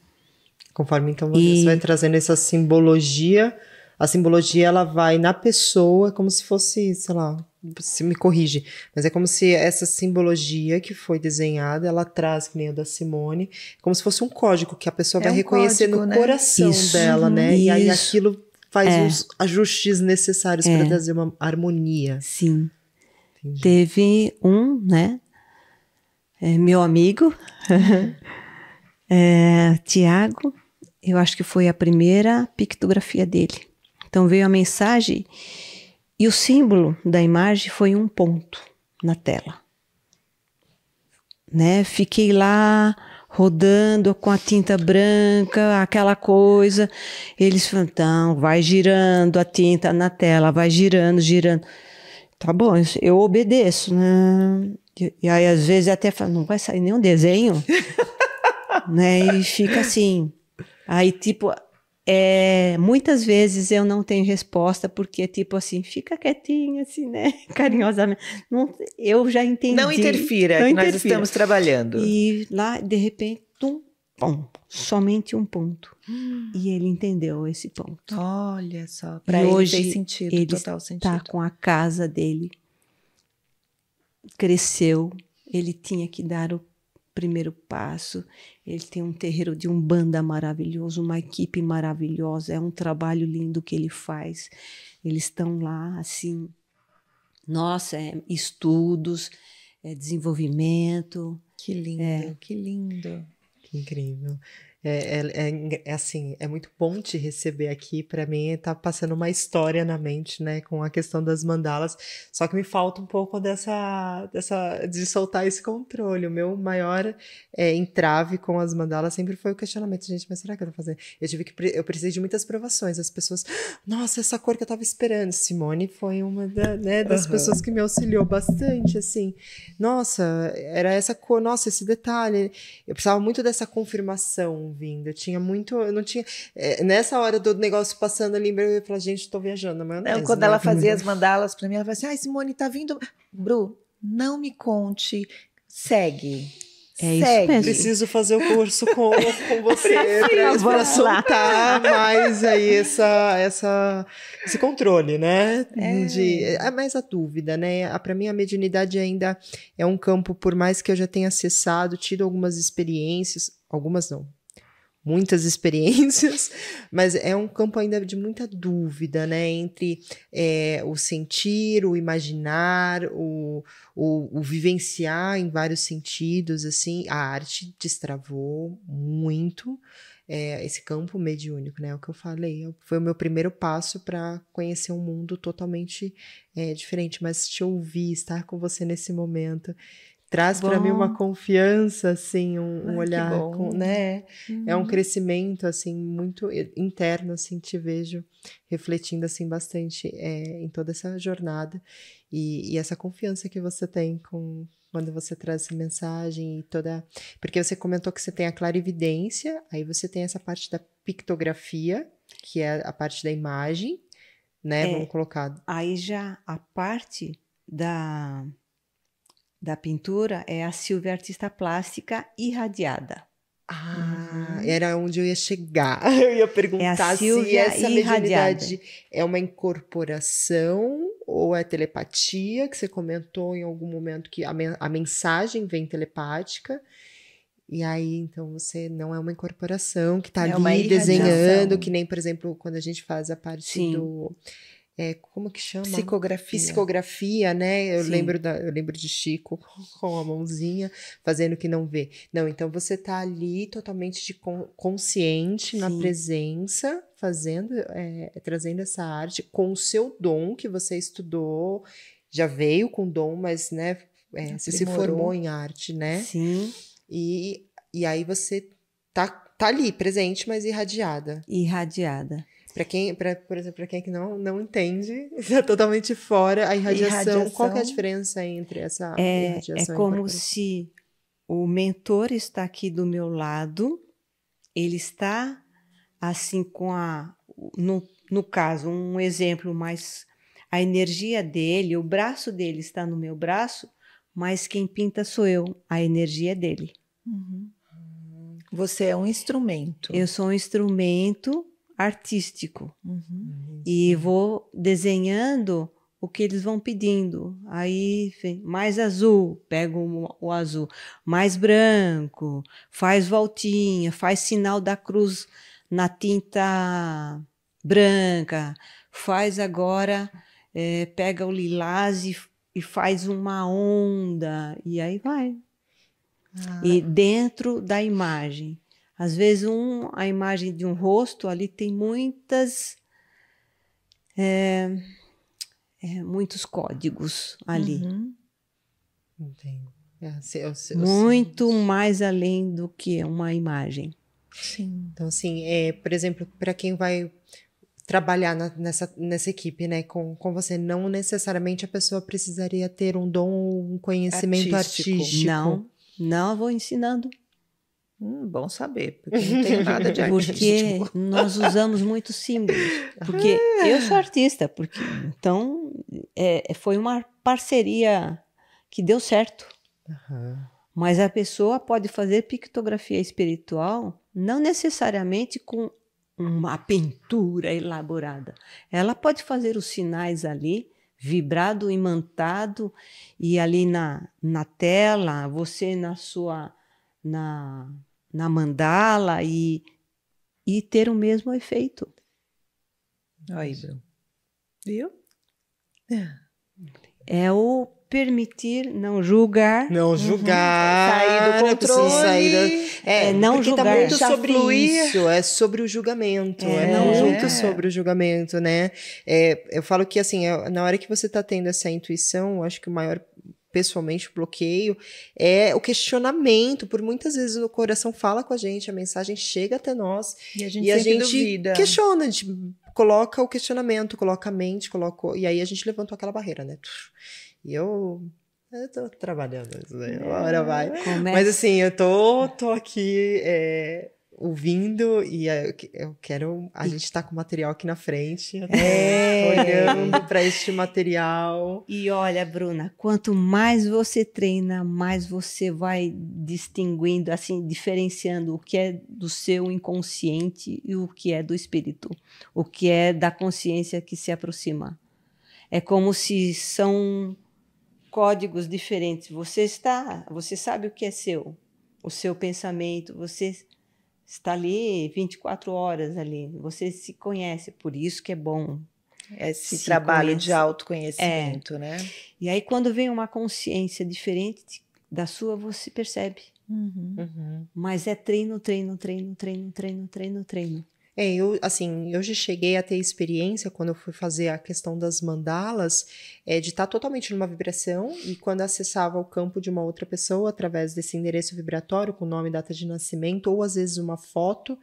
[SPEAKER 1] Conforme então você vai trazendo essa simbologia, a simbologia ela vai na pessoa como se fosse, sei lá, você me corrige, mas é como se essa simbologia que foi desenhada, ela traz, que nem a da Simone, como se fosse um código que a pessoa vai reconhecer código, no coração dela, né? E aí aquilo faz os ajustes necessários para trazer uma harmonia.
[SPEAKER 3] Sim. Entendi. Teve né? Meu amigo, Tiago, eu acho que foi a primeira pictografia dele. Então veio a mensagem e o símbolo da imagem foi um ponto na tela. Né? Fiquei lá rodando com a tinta branca, aquela coisa. Eles falam, então, vai girando a tinta na tela, vai girando. Tá bom, eu obedeço, né? E aí, às vezes, até falo, não vai sair nenhum desenho. Né? E fica assim. Aí, tipo, muitas vezes eu não tenho resposta, porque, tipo assim, fica quietinho, assim, né? Carinhosamente. Não, eu já entendi.
[SPEAKER 2] Não interfira, nós estamos trabalhando.
[SPEAKER 3] E lá, de repente, somente um ponto. E ele entendeu esse ponto.
[SPEAKER 2] Olha só, para ele
[SPEAKER 3] hoje
[SPEAKER 2] fez sentido,
[SPEAKER 3] ele
[SPEAKER 2] total sentido.
[SPEAKER 3] Está com a casa dele, cresceu, ele tinha que dar o primeiro passo. Ele tem um terreiro de umbanda maravilhoso, uma equipe maravilhosa, é um trabalho lindo que ele faz. Eles estão lá, assim, nossa, estudos, desenvolvimento.
[SPEAKER 2] Que lindo, que lindo.
[SPEAKER 1] Que incrível. Assim, é muito bom te receber aqui. Para mim, tá passando uma história na mente, né, com a questão das mandalas. Só que me falta um pouco de soltar esse controle. O meu maior entrave com as mandalas sempre foi o questionamento, gente, mas será que eu tô fazendo? Eu precisei de muitas provações. As pessoas, nossa, essa cor que eu tava esperando. Simone foi uma das pessoas que me auxiliou bastante, assim. Nossa, era essa cor, nossa, esse detalhe. Eu precisava muito dessa confirmação vindo. Eu não tinha. Nessa hora do negócio passando ali, eu ia falar, gente, tô viajando. Mas
[SPEAKER 2] não, quando ela fazia as mandalas pra mim, ela falava assim: ai, Simone, tá vindo. Bru, não me conte, segue.
[SPEAKER 3] Isso mesmo.
[SPEAKER 1] Preciso fazer o curso com você para soltar mais aí esse controle, né? Mais a dúvida, né? Para mim, a mediunidade ainda é um campo, por mais que eu já tenha acessado, tido algumas experiências, algumas não. muitas experiências, mas é um campo ainda de muita dúvida, né? Entre o sentir, o imaginar, o vivenciar em vários sentidos, assim. A arte destravou muito esse campo mediúnico, né? O que eu falei, foi o meu primeiro passo para conhecer um mundo totalmente diferente, mas te ouvir, estar com você nesse momento traz para mim uma confiança, assim, um olhar, né? É um crescimento, assim, muito interno, assim, te vejo refletindo, assim, bastante em toda essa jornada e essa confiança que você tem quando você traz essa mensagem e toda... Porque você comentou que você tem a clarividência, aí você tem essa parte da pictografia, que é a parte da imagem, né? Vamos colocar...
[SPEAKER 3] Aí já a parte da pintura é a Silvia artista plástica irradiada.
[SPEAKER 1] Era onde eu ia chegar. Eu ia perguntar se essa mediunidade é uma incorporação ou é telepatia, que você comentou em algum momento que a mensagem vem telepática. E aí, então, você não é uma incorporação que está ali desenhando, que nem, por exemplo, quando a gente faz a parte do... como que chama? Psicografia, né? Eu lembro de Chico com a mãozinha fazendo que não vê. Não, então você tá ali totalmente consciente na presença, fazendo, trazendo essa arte com o seu dom que você estudou, já veio com dom, mas, né? Você se formou em arte, né?
[SPEAKER 3] Sim.
[SPEAKER 1] E aí você tá ali, presente, mas irradiada.
[SPEAKER 3] Irradiada.
[SPEAKER 1] Por exemplo, para quem é que não entende, está totalmente fora a irradiação. Qual que é a diferença entre essa irradiação?
[SPEAKER 3] É como se o mentor está aqui do meu lado, ele está assim no caso, um exemplo, mas a energia dele, o braço dele está no meu braço, mas quem pinta sou eu, a energia é dele.
[SPEAKER 2] Você é um instrumento.
[SPEAKER 3] Eu sou um instrumento artístico e vou desenhando o que eles vão pedindo. Aí mais azul, pego o azul, mais branco, faz voltinha, faz sinal da cruz na tinta branca, faz agora, pega o lilás e faz uma onda, e aí vai. E dentro da imagem. Às vezes a imagem de um rosto ali tem muitos códigos ali.
[SPEAKER 1] Entendo.
[SPEAKER 3] Muito mais além do que uma imagem.
[SPEAKER 2] Sim.
[SPEAKER 1] Então, assim, por exemplo, para quem vai trabalhar nessa equipe, né, com você, não necessariamente a pessoa precisaria ter um dom ou um conhecimento artístico.
[SPEAKER 3] Não, eu vou ensinando.
[SPEAKER 2] Bom saber, porque não tenho nada de artístico.
[SPEAKER 3] Porque nós usamos muitos símbolos. Porque eu sou artista, então foi uma parceria que deu certo. Mas a pessoa pode fazer pictografia espiritual não necessariamente com uma pintura elaborada. Ela pode fazer os sinais ali, vibrado, imantado, e ali na tela, você na mandala e ter o mesmo efeito.
[SPEAKER 2] Aí, Bruno. Viu?
[SPEAKER 3] É o permitir, não julgar.
[SPEAKER 1] Não julgar.
[SPEAKER 2] Sair do controle.
[SPEAKER 3] Não julgar.
[SPEAKER 1] Tá muito sobre
[SPEAKER 2] fluir.
[SPEAKER 1] isso. É sobre o julgamento. Muito sobre o julgamento, né? Eu falo que, assim, na hora que você tá tendo essa intuição, eu acho que o maior... pessoalmente, o bloqueio é o questionamento. Por muitas vezes o coração fala com a gente, a mensagem chega até nós
[SPEAKER 2] e a gente duvida.
[SPEAKER 1] Questiona, a gente coloca o questionamento, coloca a mente, e aí a gente levantou aquela barreira, né? E eu tô trabalhando isso daí, agora vai. Mas assim, eu tô aqui ouvindo e eu quero... A gente tá com o material aqui na frente, olhando para este material.
[SPEAKER 3] E olha, Bruna, quanto mais você treina, mais você vai distinguindo, assim, diferenciando o que é do seu inconsciente e o que é do espírito, o que é da consciência que se aproxima. É como se são códigos diferentes. Você sabe o que é seu, o seu pensamento, você está ali 24 horas ali, você se conhece, por isso que é bom.
[SPEAKER 2] Esse trabalho de autoconhecimento, né?
[SPEAKER 3] E aí, quando vem uma consciência diferente da sua, você percebe. Mas é treino, treino, treino, treino, treino, treino, treino.
[SPEAKER 1] Eu já cheguei a ter experiência quando eu fui fazer a questão das mandalas, de estar totalmente numa vibração, e quando acessava o campo de uma outra pessoa através desse endereço vibratório com nome e data de nascimento, ou às vezes uma foto,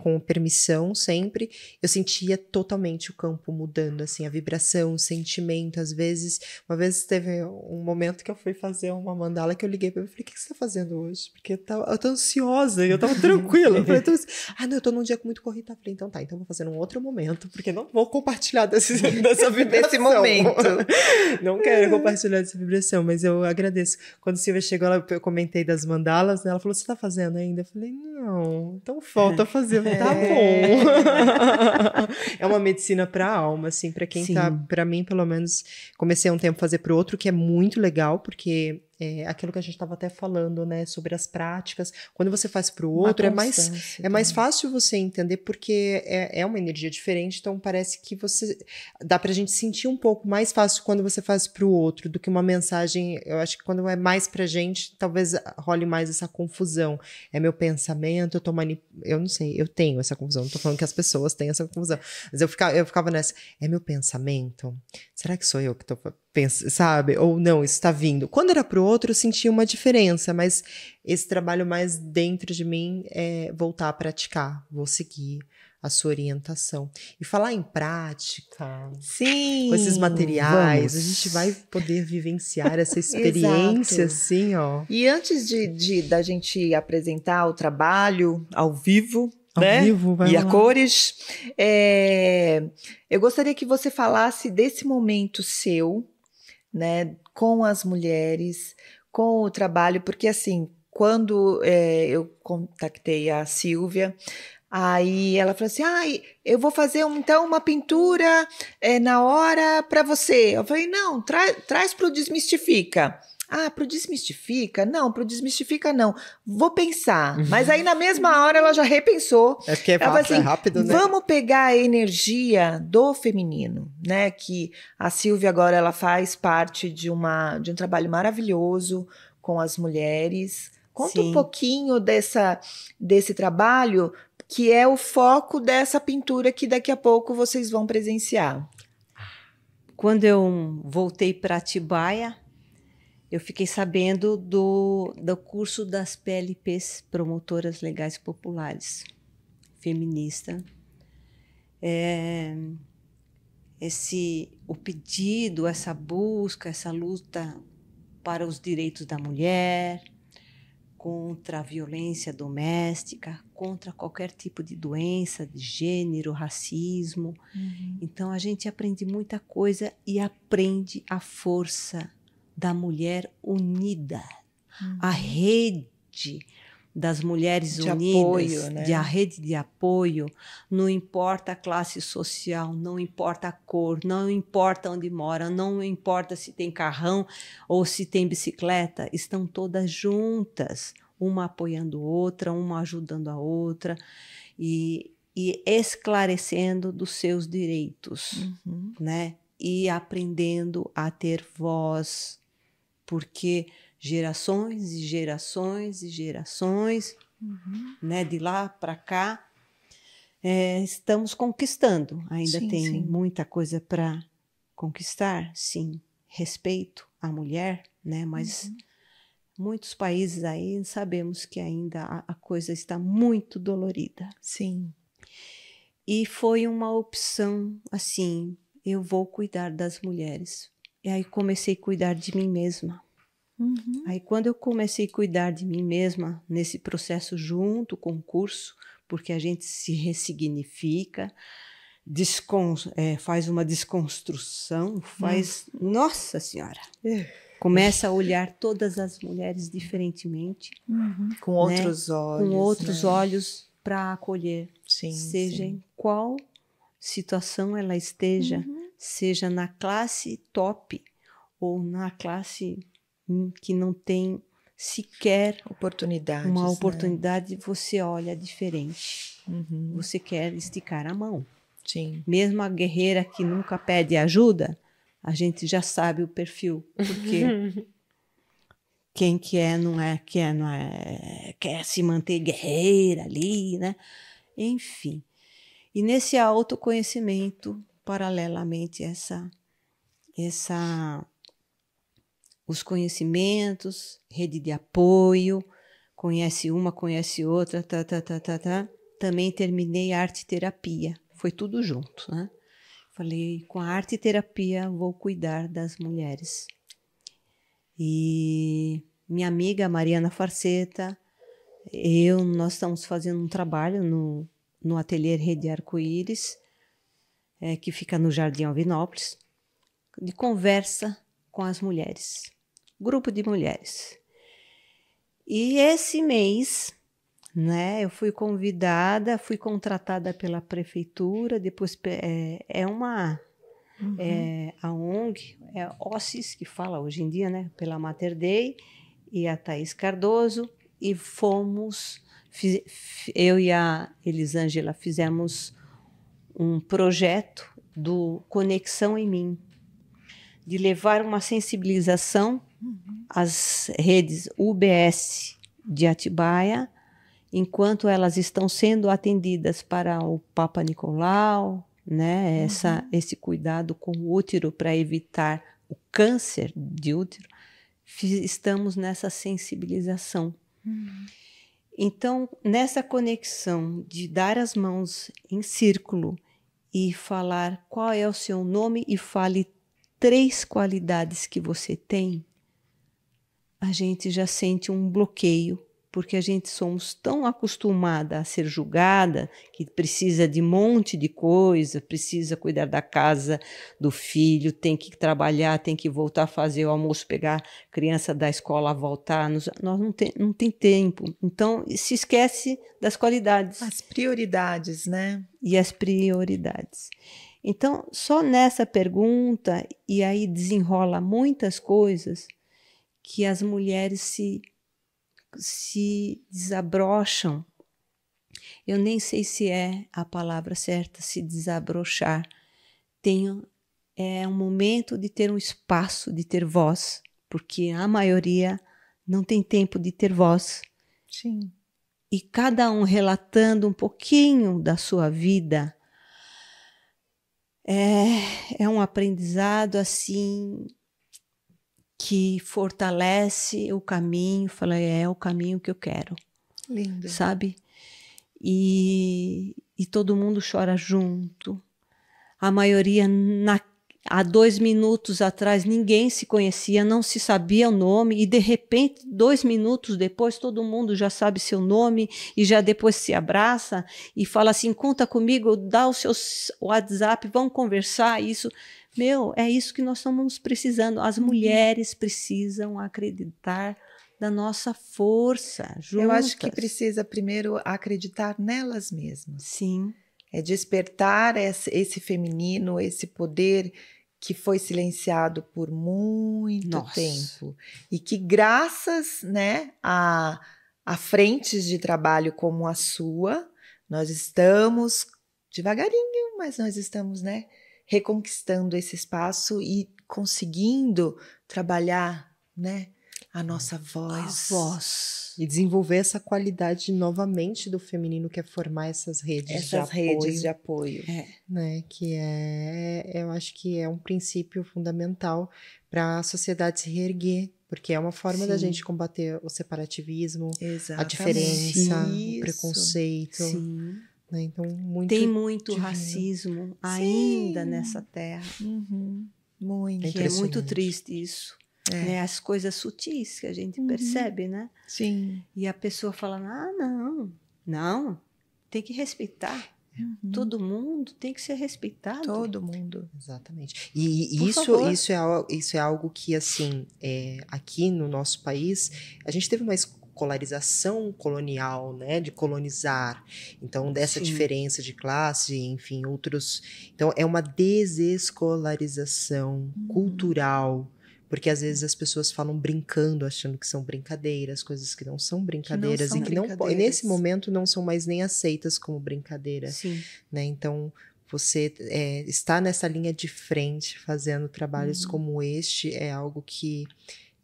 [SPEAKER 1] com permissão sempre, eu sentia totalmente o campo mudando, assim, a vibração, o sentimento. Às vezes, uma vez teve um momento que eu fui fazer uma mandala que eu liguei pra ele e falei, o que você tá fazendo hoje? Porque eu tô ansiosa, e eu tava tranquila. Eu falei, não, eu tô num dia muito corrido. Eu falei, então tá, então eu vou fazer num outro momento, porque não vou compartilhar dessa vibração.
[SPEAKER 2] Desse momento.
[SPEAKER 1] Não quero compartilhar dessa vibração, mas eu agradeço. Quando a Silvia chegou, eu comentei das mandalas, né? Ela falou, você tá fazendo ainda? Eu falei, não, então falta fazer. Tá bom. É uma medicina pra alma, assim, pra quem tá, pra mim, pelo menos, comecei há um tempo a fazer pro outro, que é muito legal, porque aquilo que a gente estava até falando, né, sobre as práticas. Quando você faz para o outro, é mais fácil você entender, porque é uma energia diferente, então parece que dá pra gente sentir um pouco mais fácil quando você faz para o outro, do que uma mensagem. Eu acho que quando é mais pra gente, talvez role mais essa confusão. É meu pensamento, eu não sei, eu tenho essa confusão, não tô falando que as pessoas têm essa confusão, mas eu ficava nessa, é meu pensamento? Será que sou eu que tô pensando, sabe? Ou não, isso tá vindo. Quando era pro outro, eu sentia uma diferença, mas esse trabalho mais dentro de mim é voltar a praticar, vou seguir a sua orientação. E falar em prática,
[SPEAKER 2] sim,
[SPEAKER 1] com esses materiais,
[SPEAKER 2] vamos.
[SPEAKER 1] a gente vai poder vivenciar essa experiência, assim, ó.
[SPEAKER 2] E antes da gente apresentar o trabalho ao vivo, né?
[SPEAKER 1] Vivo, vai
[SPEAKER 2] e
[SPEAKER 1] lá.
[SPEAKER 2] a cores, eu gostaria que você falasse desse momento seu, né, com as mulheres, com o trabalho, porque assim, quando eu contactei a Silvia, aí ela falou assim, eu vou fazer então uma pintura na hora para você. Eu falei, não, traz para o Desmistifica. Pro Desmistifica? Não, pro Desmistifica não. Vou pensar. Mas aí na mesma hora ela já repensou.
[SPEAKER 1] É porque
[SPEAKER 2] é
[SPEAKER 1] rápido, né?
[SPEAKER 2] Vamos pegar a energia do feminino, né? Que a Silvia agora ela faz parte de um trabalho maravilhoso com as mulheres. Conta um pouquinho desse trabalho, que é o foco dessa pintura que daqui a pouco vocês vão presenciar.
[SPEAKER 3] Quando eu voltei para Atibaia, eu fiquei sabendo do curso das PLPs, Promotoras Legais Populares, feminista. O pedido, essa busca, essa luta para os direitos da mulher, contra a violência doméstica, contra qualquer tipo de doença, de gênero, racismo. Então, a gente aprende muita coisa e aprende a força da mulher unida, a rede das mulheres unidas,
[SPEAKER 2] apoio, né?
[SPEAKER 3] A rede de apoio, não importa a classe social, não importa a cor, não importa onde mora, não importa se tem carrão ou se tem bicicleta, estão todas juntas, uma apoiando a outra, uma ajudando a outra e esclarecendo dos seus direitos, né? E aprendendo a ter voz, porque gerações e gerações e gerações, né, de lá para cá, estamos conquistando. Ainda tem muita coisa para conquistar, sim. Respeito à mulher, né, mas muitos países aí sabemos que ainda a coisa está muito dolorida.
[SPEAKER 2] Sim.
[SPEAKER 3] E foi uma opção assim, eu vou cuidar das mulheres. E aí comecei a cuidar de mim mesma. Aí quando eu comecei a cuidar de mim mesma, nesse processo junto com o curso, porque a gente se ressignifica, faz uma desconstrução, Nossa Senhora! Começa a olhar todas as mulheres diferentemente.
[SPEAKER 2] Com outros olhos.
[SPEAKER 3] Com outros olhos para acolher.
[SPEAKER 2] Sim,
[SPEAKER 3] seja em qual situação ela esteja, seja na classe top ou na classe que não tem sequer
[SPEAKER 2] Oportunidades,
[SPEAKER 3] uma
[SPEAKER 2] né?
[SPEAKER 3] oportunidade, você olha diferente.
[SPEAKER 2] Uhum.
[SPEAKER 3] Você quer esticar a mão.
[SPEAKER 2] Sim.
[SPEAKER 3] Mesmo a guerreira que nunca pede ajuda, a gente já sabe o perfil. Porque quem quer não é, quer se manter guerreira ali, né? Enfim. E nesse autoconhecimento, paralelamente os conhecimentos, rede de apoio, conhece uma, conhece outra, Também terminei arte terapia. Foi tudo junto, né? Falei, com a arte terapia vou cuidar das mulheres. E minha amiga Mariana Farceta, nós estamos fazendo um trabalho no ateliê Rede Arco-Íris, que fica no Jardim Alvinópolis, de conversa com as mulheres, grupo de mulheres. E esse mês, né, eu fui convidada, fui contratada pela prefeitura, depois a ONG, é OSSIS, que fala hoje em dia, né, pela Mater Dei, e a Thaís Cardoso, e eu e a Elisângela fizemos um projeto do Conexão em Mim, de levar uma sensibilização às redes UBS de Atibaia, enquanto elas estão sendo atendidas para o Papa Nicolau, né, esse cuidado com o útero para evitar o câncer de útero, estamos nessa sensibilização. Então, nessa conexão de dar as mãos em círculo e falar qual é o seu nome e fale 3 qualidades que você tem, a gente já sente um bloqueio, porque a gente somos tão acostumada a ser julgada que precisa de um monte de coisa, precisa cuidar da casa, do filho, tem que trabalhar, tem que voltar a fazer o almoço, pegar a criança da escola, voltar. Nós não tem tempo. Então, se esquece das qualidades.
[SPEAKER 2] As prioridades, né?
[SPEAKER 3] E as prioridades. Então, só nessa pergunta, e aí desenrola muitas coisas, que as mulheres se desabrocham. Eu nem sei se é a palavra certa, se desabrochar. É um momento de ter um espaço, de ter voz, porque a maioria não tem tempo de ter voz.
[SPEAKER 2] Sim.
[SPEAKER 3] E cada um relatando um pouquinho da sua vida. É um aprendizado assim que fortalece o caminho, fala, é o caminho que eu quero.
[SPEAKER 2] Lindo.
[SPEAKER 3] Sabe? E todo mundo chora junto. A maioria, há 2 minutos atrás, ninguém se conhecia, não se sabia o nome, e de repente, 2 minutos depois, todo mundo já sabe seu nome, e já depois se abraça, e fala assim, conta comigo, dá o seu WhatsApp, vamos conversar, isso... é isso que nós estamos precisando. As mulheres precisam acreditar da nossa força juntas.
[SPEAKER 2] Eu acho que precisa primeiro acreditar nelas mesmas.
[SPEAKER 3] Sim.
[SPEAKER 2] É despertar esse feminino, esse poder que foi silenciado por muito tempo. E que graças, né, a frentes de trabalho como a sua, nós estamos devagarinho, mas nós estamos, né, reconquistando esse espaço e conseguindo trabalhar, né, a nossa voz.
[SPEAKER 3] A voz.
[SPEAKER 1] E desenvolver essa qualidade novamente do feminino, que é formar essas redes
[SPEAKER 2] de apoio.
[SPEAKER 1] Né, que eu acho que é um princípio fundamental para a sociedade se reerguer, porque é uma forma da gente combater o separativismo, a diferença, o preconceito.
[SPEAKER 3] Sim.
[SPEAKER 1] Né? Então,
[SPEAKER 3] tem muito racismo ainda nessa terra.
[SPEAKER 2] Muito.
[SPEAKER 3] Que é muito triste isso. Né? As coisas sutis que a gente percebe, né?
[SPEAKER 2] Sim.
[SPEAKER 3] E a pessoa fala, não, tem que respeitar. Todo mundo tem que ser respeitado.
[SPEAKER 2] Todo mundo.
[SPEAKER 1] Exatamente. E isso é algo que, assim, aqui no nosso país, a gente teve uma escolarização colonial, né, de colonizar. Então, dessa diferença de classe, enfim, outros... Então, é uma desescolarização cultural, Porque às vezes as pessoas falam brincando, achando que são brincadeiras, coisas que não são brincadeiras, e que não nesse momento não são mais nem aceitas como brincadeira.
[SPEAKER 3] Sim.
[SPEAKER 1] Né? Então, você está nessa linha de frente, fazendo trabalhos como este, é algo que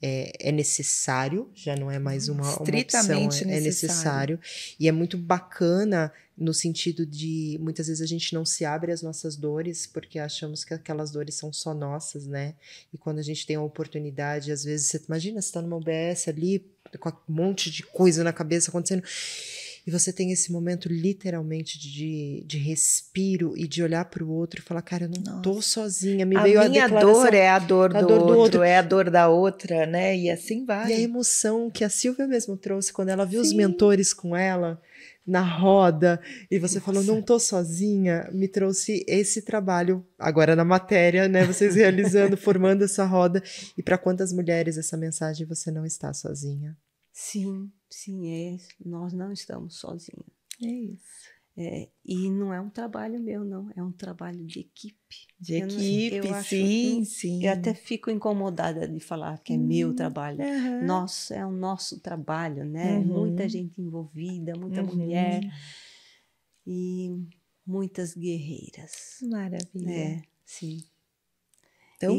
[SPEAKER 1] é necessário, já não é mais uma opção, é necessário. E é muito bacana no sentido de, muitas vezes a gente não se abre às nossas dores, porque achamos que aquelas dores são só nossas, né? E quando a gente tem a oportunidade, às vezes, você imagina, você tá numa UBS ali, com um monte de coisa na cabeça acontecendo, e você tem esse momento literalmente de respiro e de olhar para o outro e falar, cara, eu não tô sozinha. Me veio a declaração.
[SPEAKER 2] Dor é a dor do outro, é a dor da outra, né? E assim vai.
[SPEAKER 1] E a emoção que a Silvia mesmo trouxe quando ela viu os mentores com ela na roda, e você falou, não tô sozinha, me trouxe esse trabalho agora na matéria, né? Vocês realizando, formando essa roda. E para quantas mulheres essa mensagem, você não está sozinha?
[SPEAKER 3] Sim, nós não estamos sozinhos.
[SPEAKER 2] É isso.
[SPEAKER 3] E não é um trabalho meu, não, é um trabalho de equipe.
[SPEAKER 2] Sim.
[SPEAKER 3] Eu até fico incomodada de falar que é meu trabalho. Nossa, é o nosso trabalho, né? Muita gente envolvida, muita mulher e muitas guerreiras.
[SPEAKER 2] Maravilha.
[SPEAKER 3] Sim.
[SPEAKER 2] Então,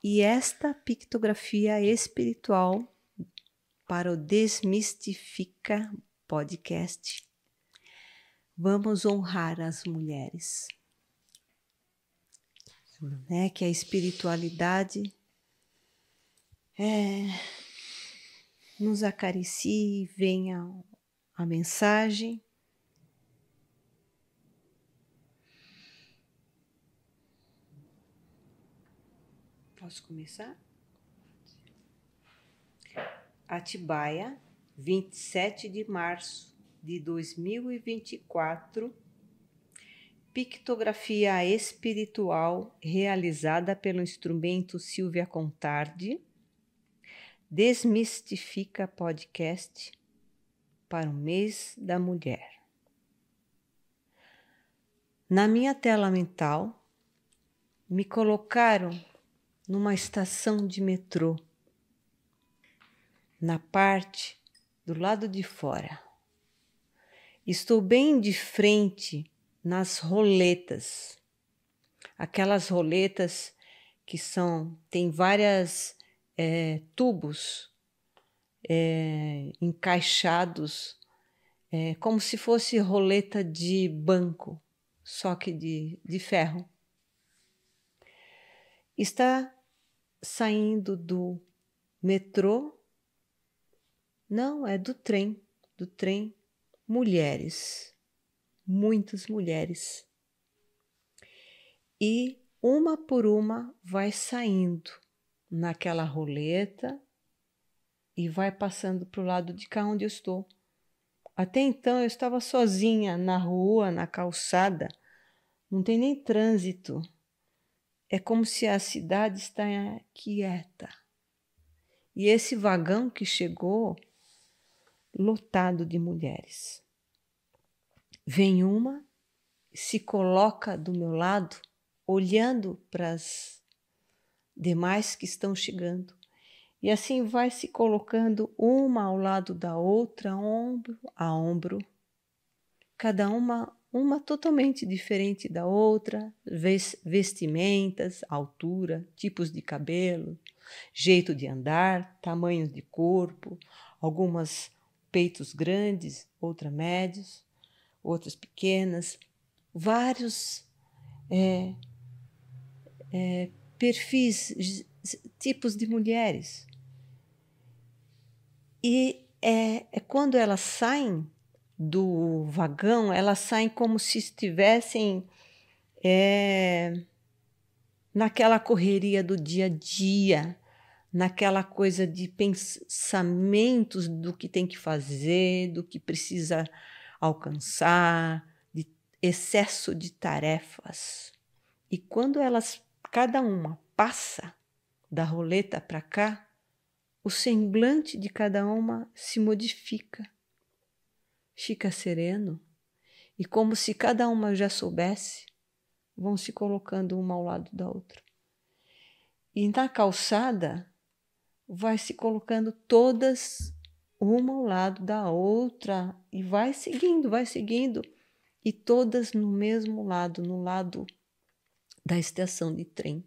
[SPEAKER 3] E esta pictografia espiritual para o Desmistifica Podcast. Vamos honrar as mulheres. Né? Que a espiritualidade nos acaricie e venha a mensagem. Posso começar? Atibaia, 27 de março de 2024, pictografia espiritual realizada pelo instrumento Silvia Contardi, Desmistifica Podcast para o mês da mulher. Na minha tela mental, me colocaram numa estação de metrô, na parte do lado de fora. Estou bem de frente nas roletas, aquelas roletas que tem várias tubos encaixados, como se fosse roleta de banco, só que de ferro. Está saindo do metrô. Não, é do trem, mulheres, muitas mulheres. E uma por uma vai saindo naquela roleta e vai passando para o lado de cá onde eu estou. Até então eu estava sozinha na rua, na calçada, não tem nem trânsito. É como se a cidade está quieta. E esse vagão que chegou, lotado de mulheres. Vem uma, se coloca do meu lado, olhando para as demais que estão chegando. E assim vai se colocando uma ao lado da outra, ombro a ombro. Cada uma totalmente diferente da outra, vestimentas, altura, tipos de cabelo, jeito de andar, tamanhos de corpo, algumas peitos grandes, outras médios, outras pequenas, vários perfis, tipos de mulheres. E quando elas saem do vagão, elas saem como se estivessem naquela correria do dia a dia, naquela coisa de pensamentos do que tem que fazer, do que precisa alcançar, de excesso de tarefas. E quando cada uma passa da roleta para cá, o semblante de cada uma se modifica, fica sereno, e como se cada uma já soubesse, vão se colocando uma ao lado da outra. E na calçada vai se colocando todas uma ao lado da outra e vai seguindo, e todas no mesmo lado, no lado da estação de trem.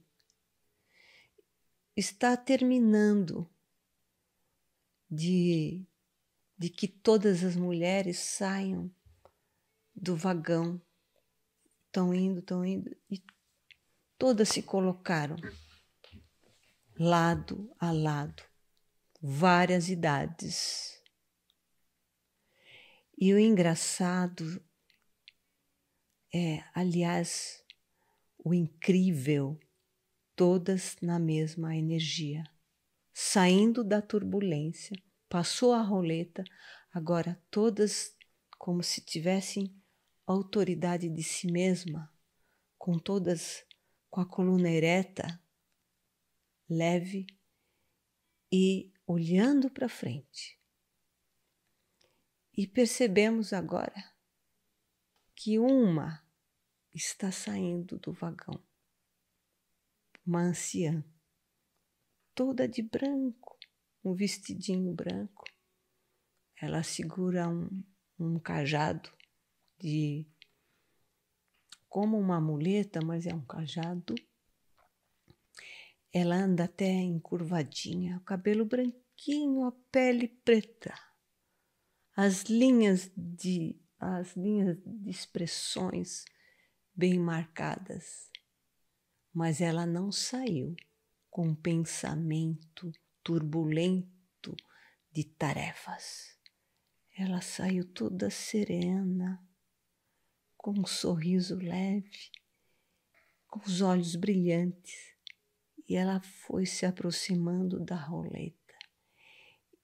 [SPEAKER 3] Está terminando de que todas as mulheres saiam do vagão. Estão indo, e todas se colocaram lado a lado, várias idades. E o engraçado aliás, o incrível, todas na mesma energia, saindo da turbulência, passou a roleta, agora todas como se tivessem autoridade de si mesma, com a coluna ereta, leve e olhando para frente. E percebemos agora que uma está saindo do vagão, uma anciã, toda de branco, um vestidinho branco. Ela segura um cajado como uma muleta, mas é um cajado. Ela anda até encurvadinha, o cabelo branquinho, a pele preta, as linhas de expressões bem marcadas. Mas ela não saiu com um pensamento turbulento de tarefas. Ela saiu toda serena, com um sorriso leve, com os olhos brilhantes. E ela foi se aproximando da roleta.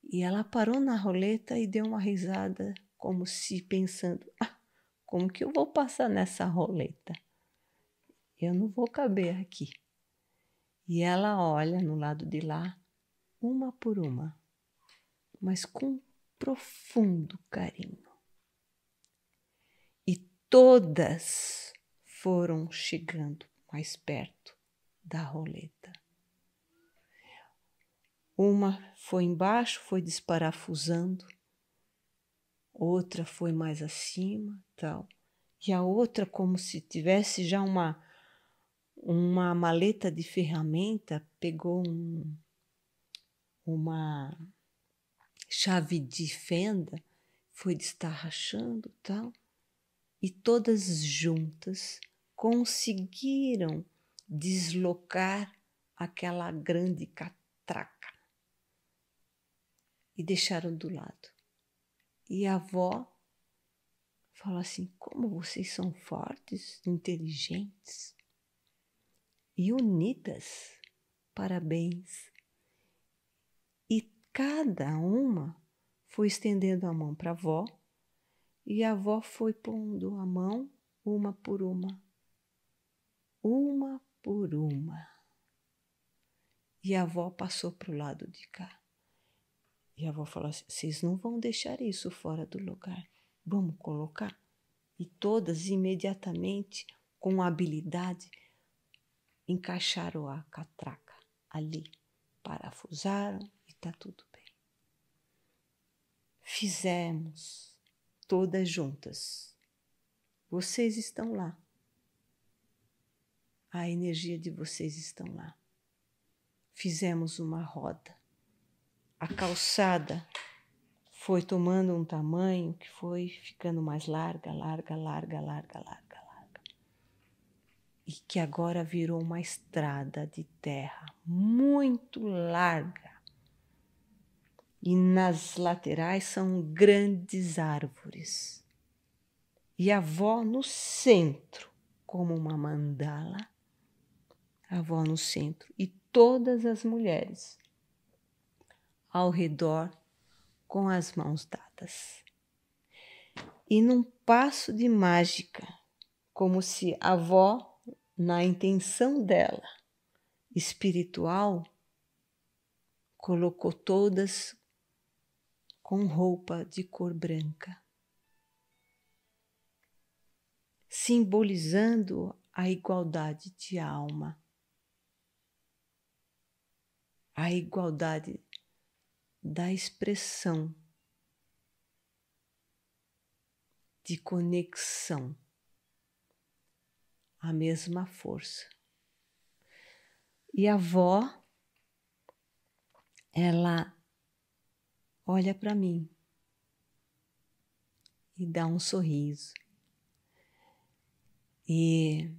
[SPEAKER 3] E ela parou na roleta e deu uma risada, como se pensando, como que eu vou passar nessa roleta? Eu não vou caber aqui. E ela olha no lado de lá, uma por uma, mas com profundo carinho. E todas foram chegando mais perto da roleta. Uma foi embaixo, foi desparafusando, outra foi mais acima, tal. E a outra, como se tivesse já uma maleta de ferramenta, pegou uma chave de fenda, foi destarrachando, tal. E todas juntas conseguiram deslocar aquela grande catraca e deixaram do lado. E a avó fala assim, como vocês são fortes, inteligentes e unidas, parabéns. E cada uma foi estendendo a mão para a avó, e a avó foi pondo a mão uma por uma. Uma por uma. E a avó passou para o lado de cá. E a avó falou assim, vocês não vão deixar isso fora do lugar. Vamos colocar? E todas imediatamente, com habilidade, encaixaram a catraca ali. Parafusaram e está tudo bem. Fizemos todas juntas. Vocês estão lá. A energia de vocês estão lá. Fizemos uma roda. A calçada foi tomando um tamanho que foi ficando mais larga. E que agora virou uma estrada de terra muito larga. E nas laterais são grandes árvores. E a avó no centro, como uma mandala, a avó no centro. E todas as mulheres ao redor com as mãos dadas. E num passo de mágica, como se a avó, na intenção dela espiritual, colocou todas com roupa de cor branca, simbolizando a igualdade de alma. a igualdade da expressão, de conexão, a mesma força. E a avó, ela olha para mim e dá um sorriso. E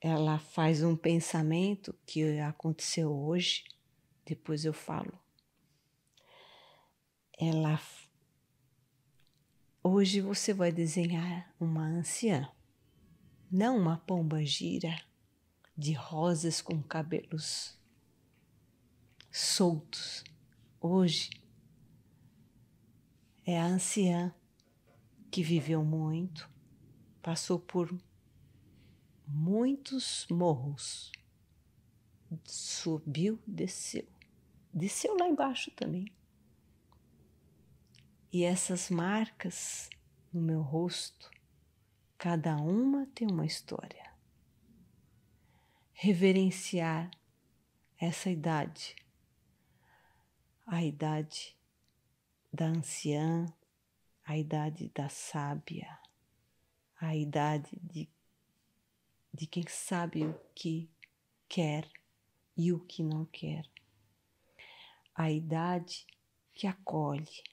[SPEAKER 3] ela faz um pensamento que aconteceu hoje, depois eu falo. Hoje você vai desenhar uma anciã, não uma pomba-gira de rosas com cabelos soltos. Hoje é a anciã que viveu muito, passou por muitos morros, subiu, desceu lá embaixo também. E essas marcas no meu rosto, cada uma tem uma história. Reverenciar essa idade, a idade da anciã, a idade da sábia, a idade de quem sabe o que quer e o que não quer, a idade que acolhe,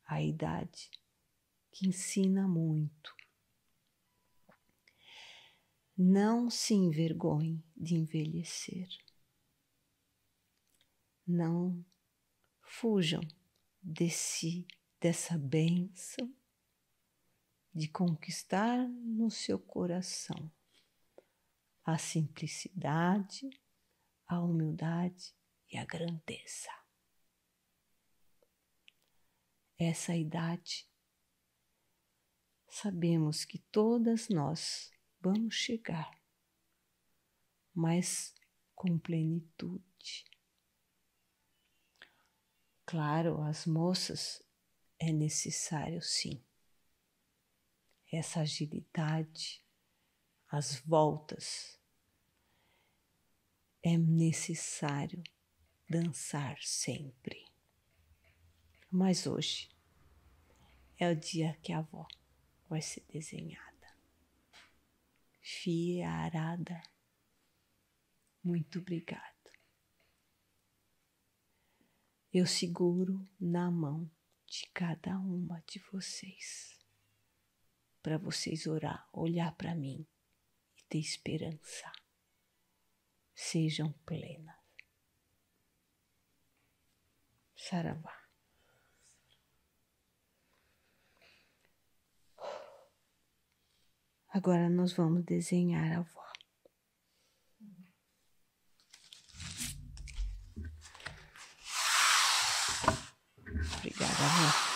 [SPEAKER 3] a idade que ensina muito. Não se envergonhe de envelhecer. Não fujam dessa bênção de conquistar no seu coração a simplicidade, a humildade e a grandeza. Essa idade, sabemos que todas nós vamos chegar, mas com plenitude. Claro, as moças é necessário sim, essa agilidade, as voltas, é necessário dançar sempre. Mas hoje é o dia que a avó vai ser desenhada. Fia Arada, muito obrigado. Eu seguro na mão de cada uma de vocês, para vocês olhar para mim e ter esperança. Sejam plenas. Saravá. Agora nós vamos desenhar a avó. Obrigada, avó.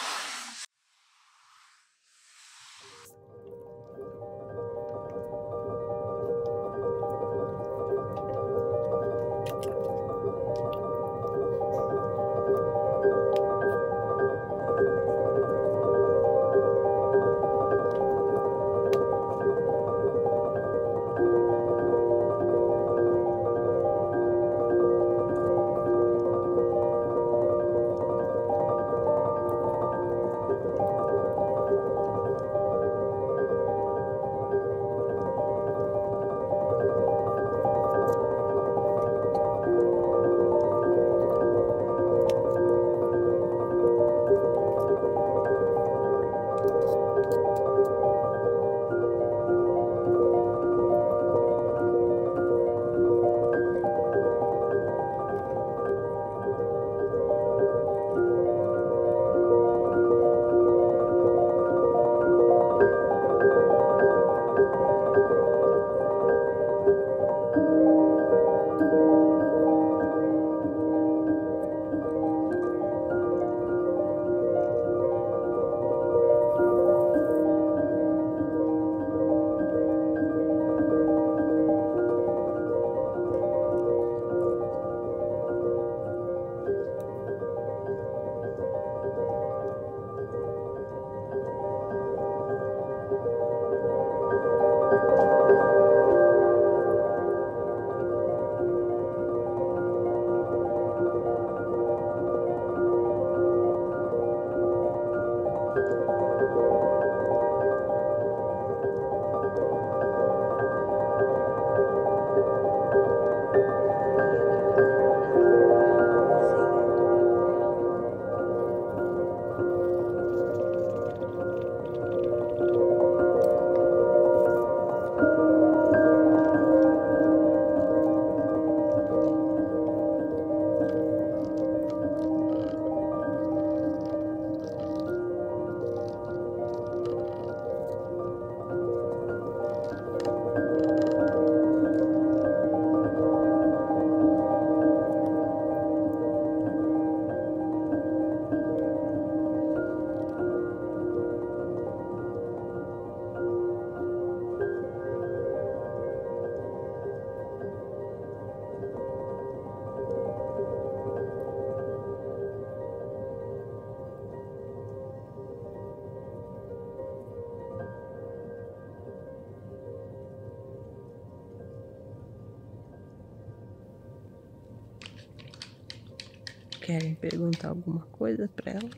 [SPEAKER 3] querem perguntar alguma coisa para ela?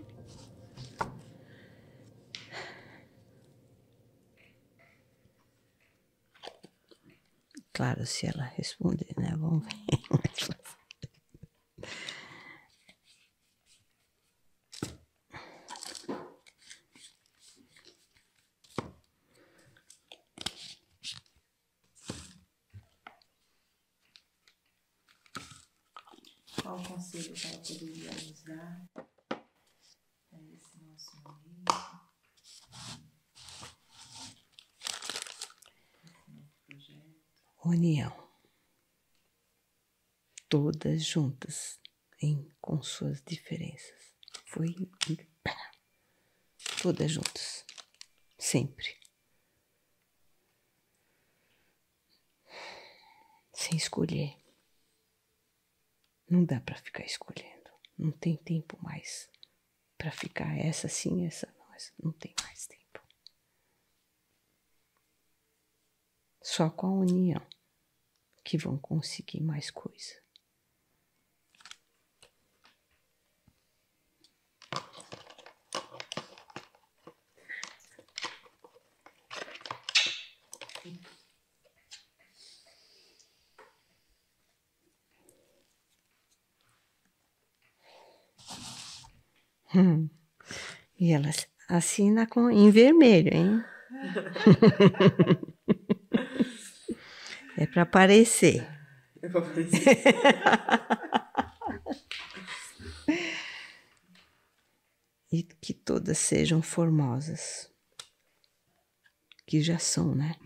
[SPEAKER 3] Claro, se ela responder, né? Vamos ver.
[SPEAKER 2] Qual conselho que ela poderia nos dar para esse nosso momento, esse novo projeto?
[SPEAKER 3] União. Todas juntas, com suas diferenças. Todas juntas. Sempre. Sem escolher. Não dá para ficar escolhendo. Não tem tempo mais para ficar essa sim, essa não. Essa não tem mais tempo. Só com a união que vão conseguir mais coisa. E ela assina em vermelho, hein? É para aparecer.
[SPEAKER 2] É para aparecer.
[SPEAKER 3] E que todas sejam formosas. Que já são, né?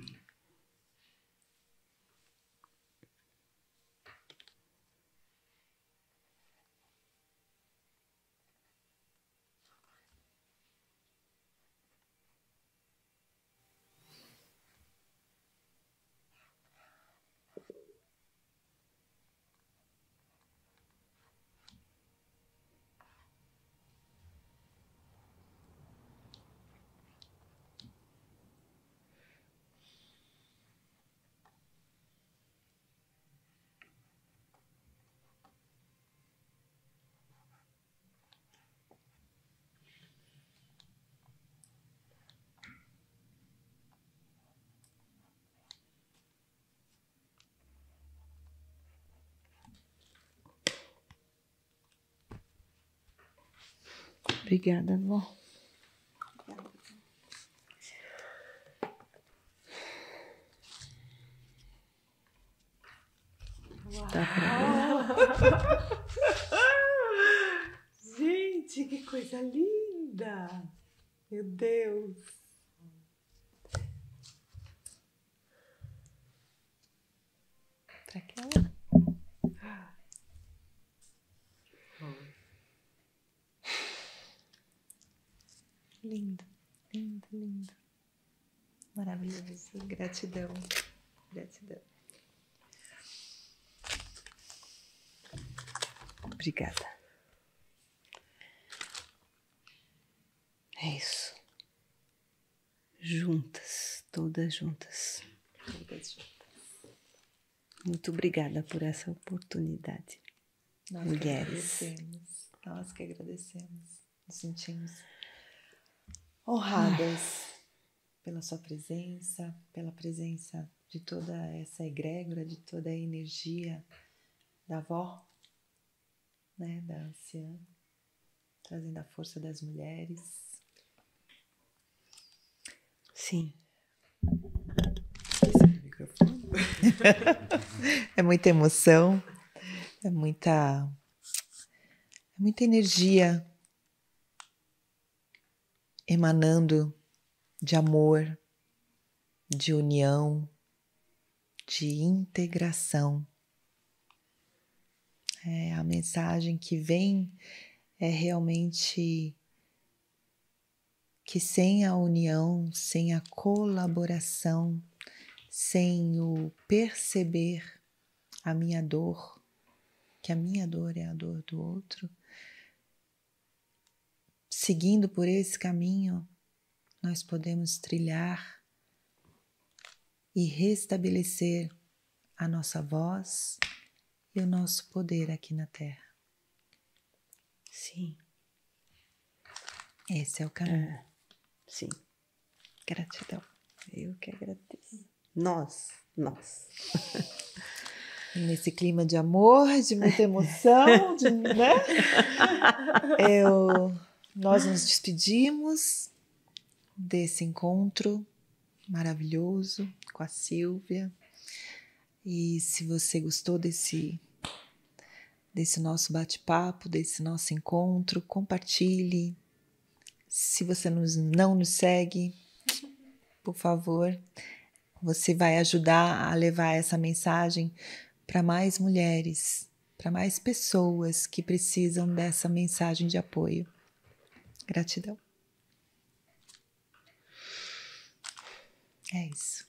[SPEAKER 3] Obrigada, vó. Tá pra...
[SPEAKER 2] Gente, que coisa linda! Meu Deus! Pra aquela? Lindo, lindo, lindo. Maravilhoso. Gratidão. Gratidão.
[SPEAKER 3] Obrigada. É isso. Juntas, todas juntas.
[SPEAKER 2] Todas juntas.
[SPEAKER 3] Muito obrigada por essa oportunidade.
[SPEAKER 2] Nós
[SPEAKER 3] Mulheres.
[SPEAKER 2] que agradecemos. Nós que agradecemos. Nos sentimos honradas pela sua presença, pela presença de toda essa egrégora, de toda a energia da avó, né, da anciã, trazendo a força das mulheres.
[SPEAKER 3] Sim.
[SPEAKER 2] Esse é o microfone. É muita emoção, é muita energia emanando de amor, de união, de integração. A mensagem que vem é realmente que sem a união, sem a colaboração, sem o perceber a minha dor, que a minha dor é a dor do outro, seguindo por esse caminho, nós podemos trilhar e restabelecer a nossa voz e o nosso poder aqui na Terra.
[SPEAKER 3] Sim.
[SPEAKER 2] Esse é o caminho.
[SPEAKER 3] Sim.
[SPEAKER 2] Gratidão.
[SPEAKER 3] Eu que agradeço. Nós.
[SPEAKER 2] E nesse clima de amor, de muita emoção, né? Nós nos despedimos desse encontro maravilhoso com a Sílvia. E se você gostou desse nosso bate-papo, desse nosso encontro, compartilhe. Se você não nos segue, por favor, você vai ajudar a levar essa mensagem para mais mulheres, para mais pessoas que precisam dessa mensagem de apoio. Gratidão. É isso.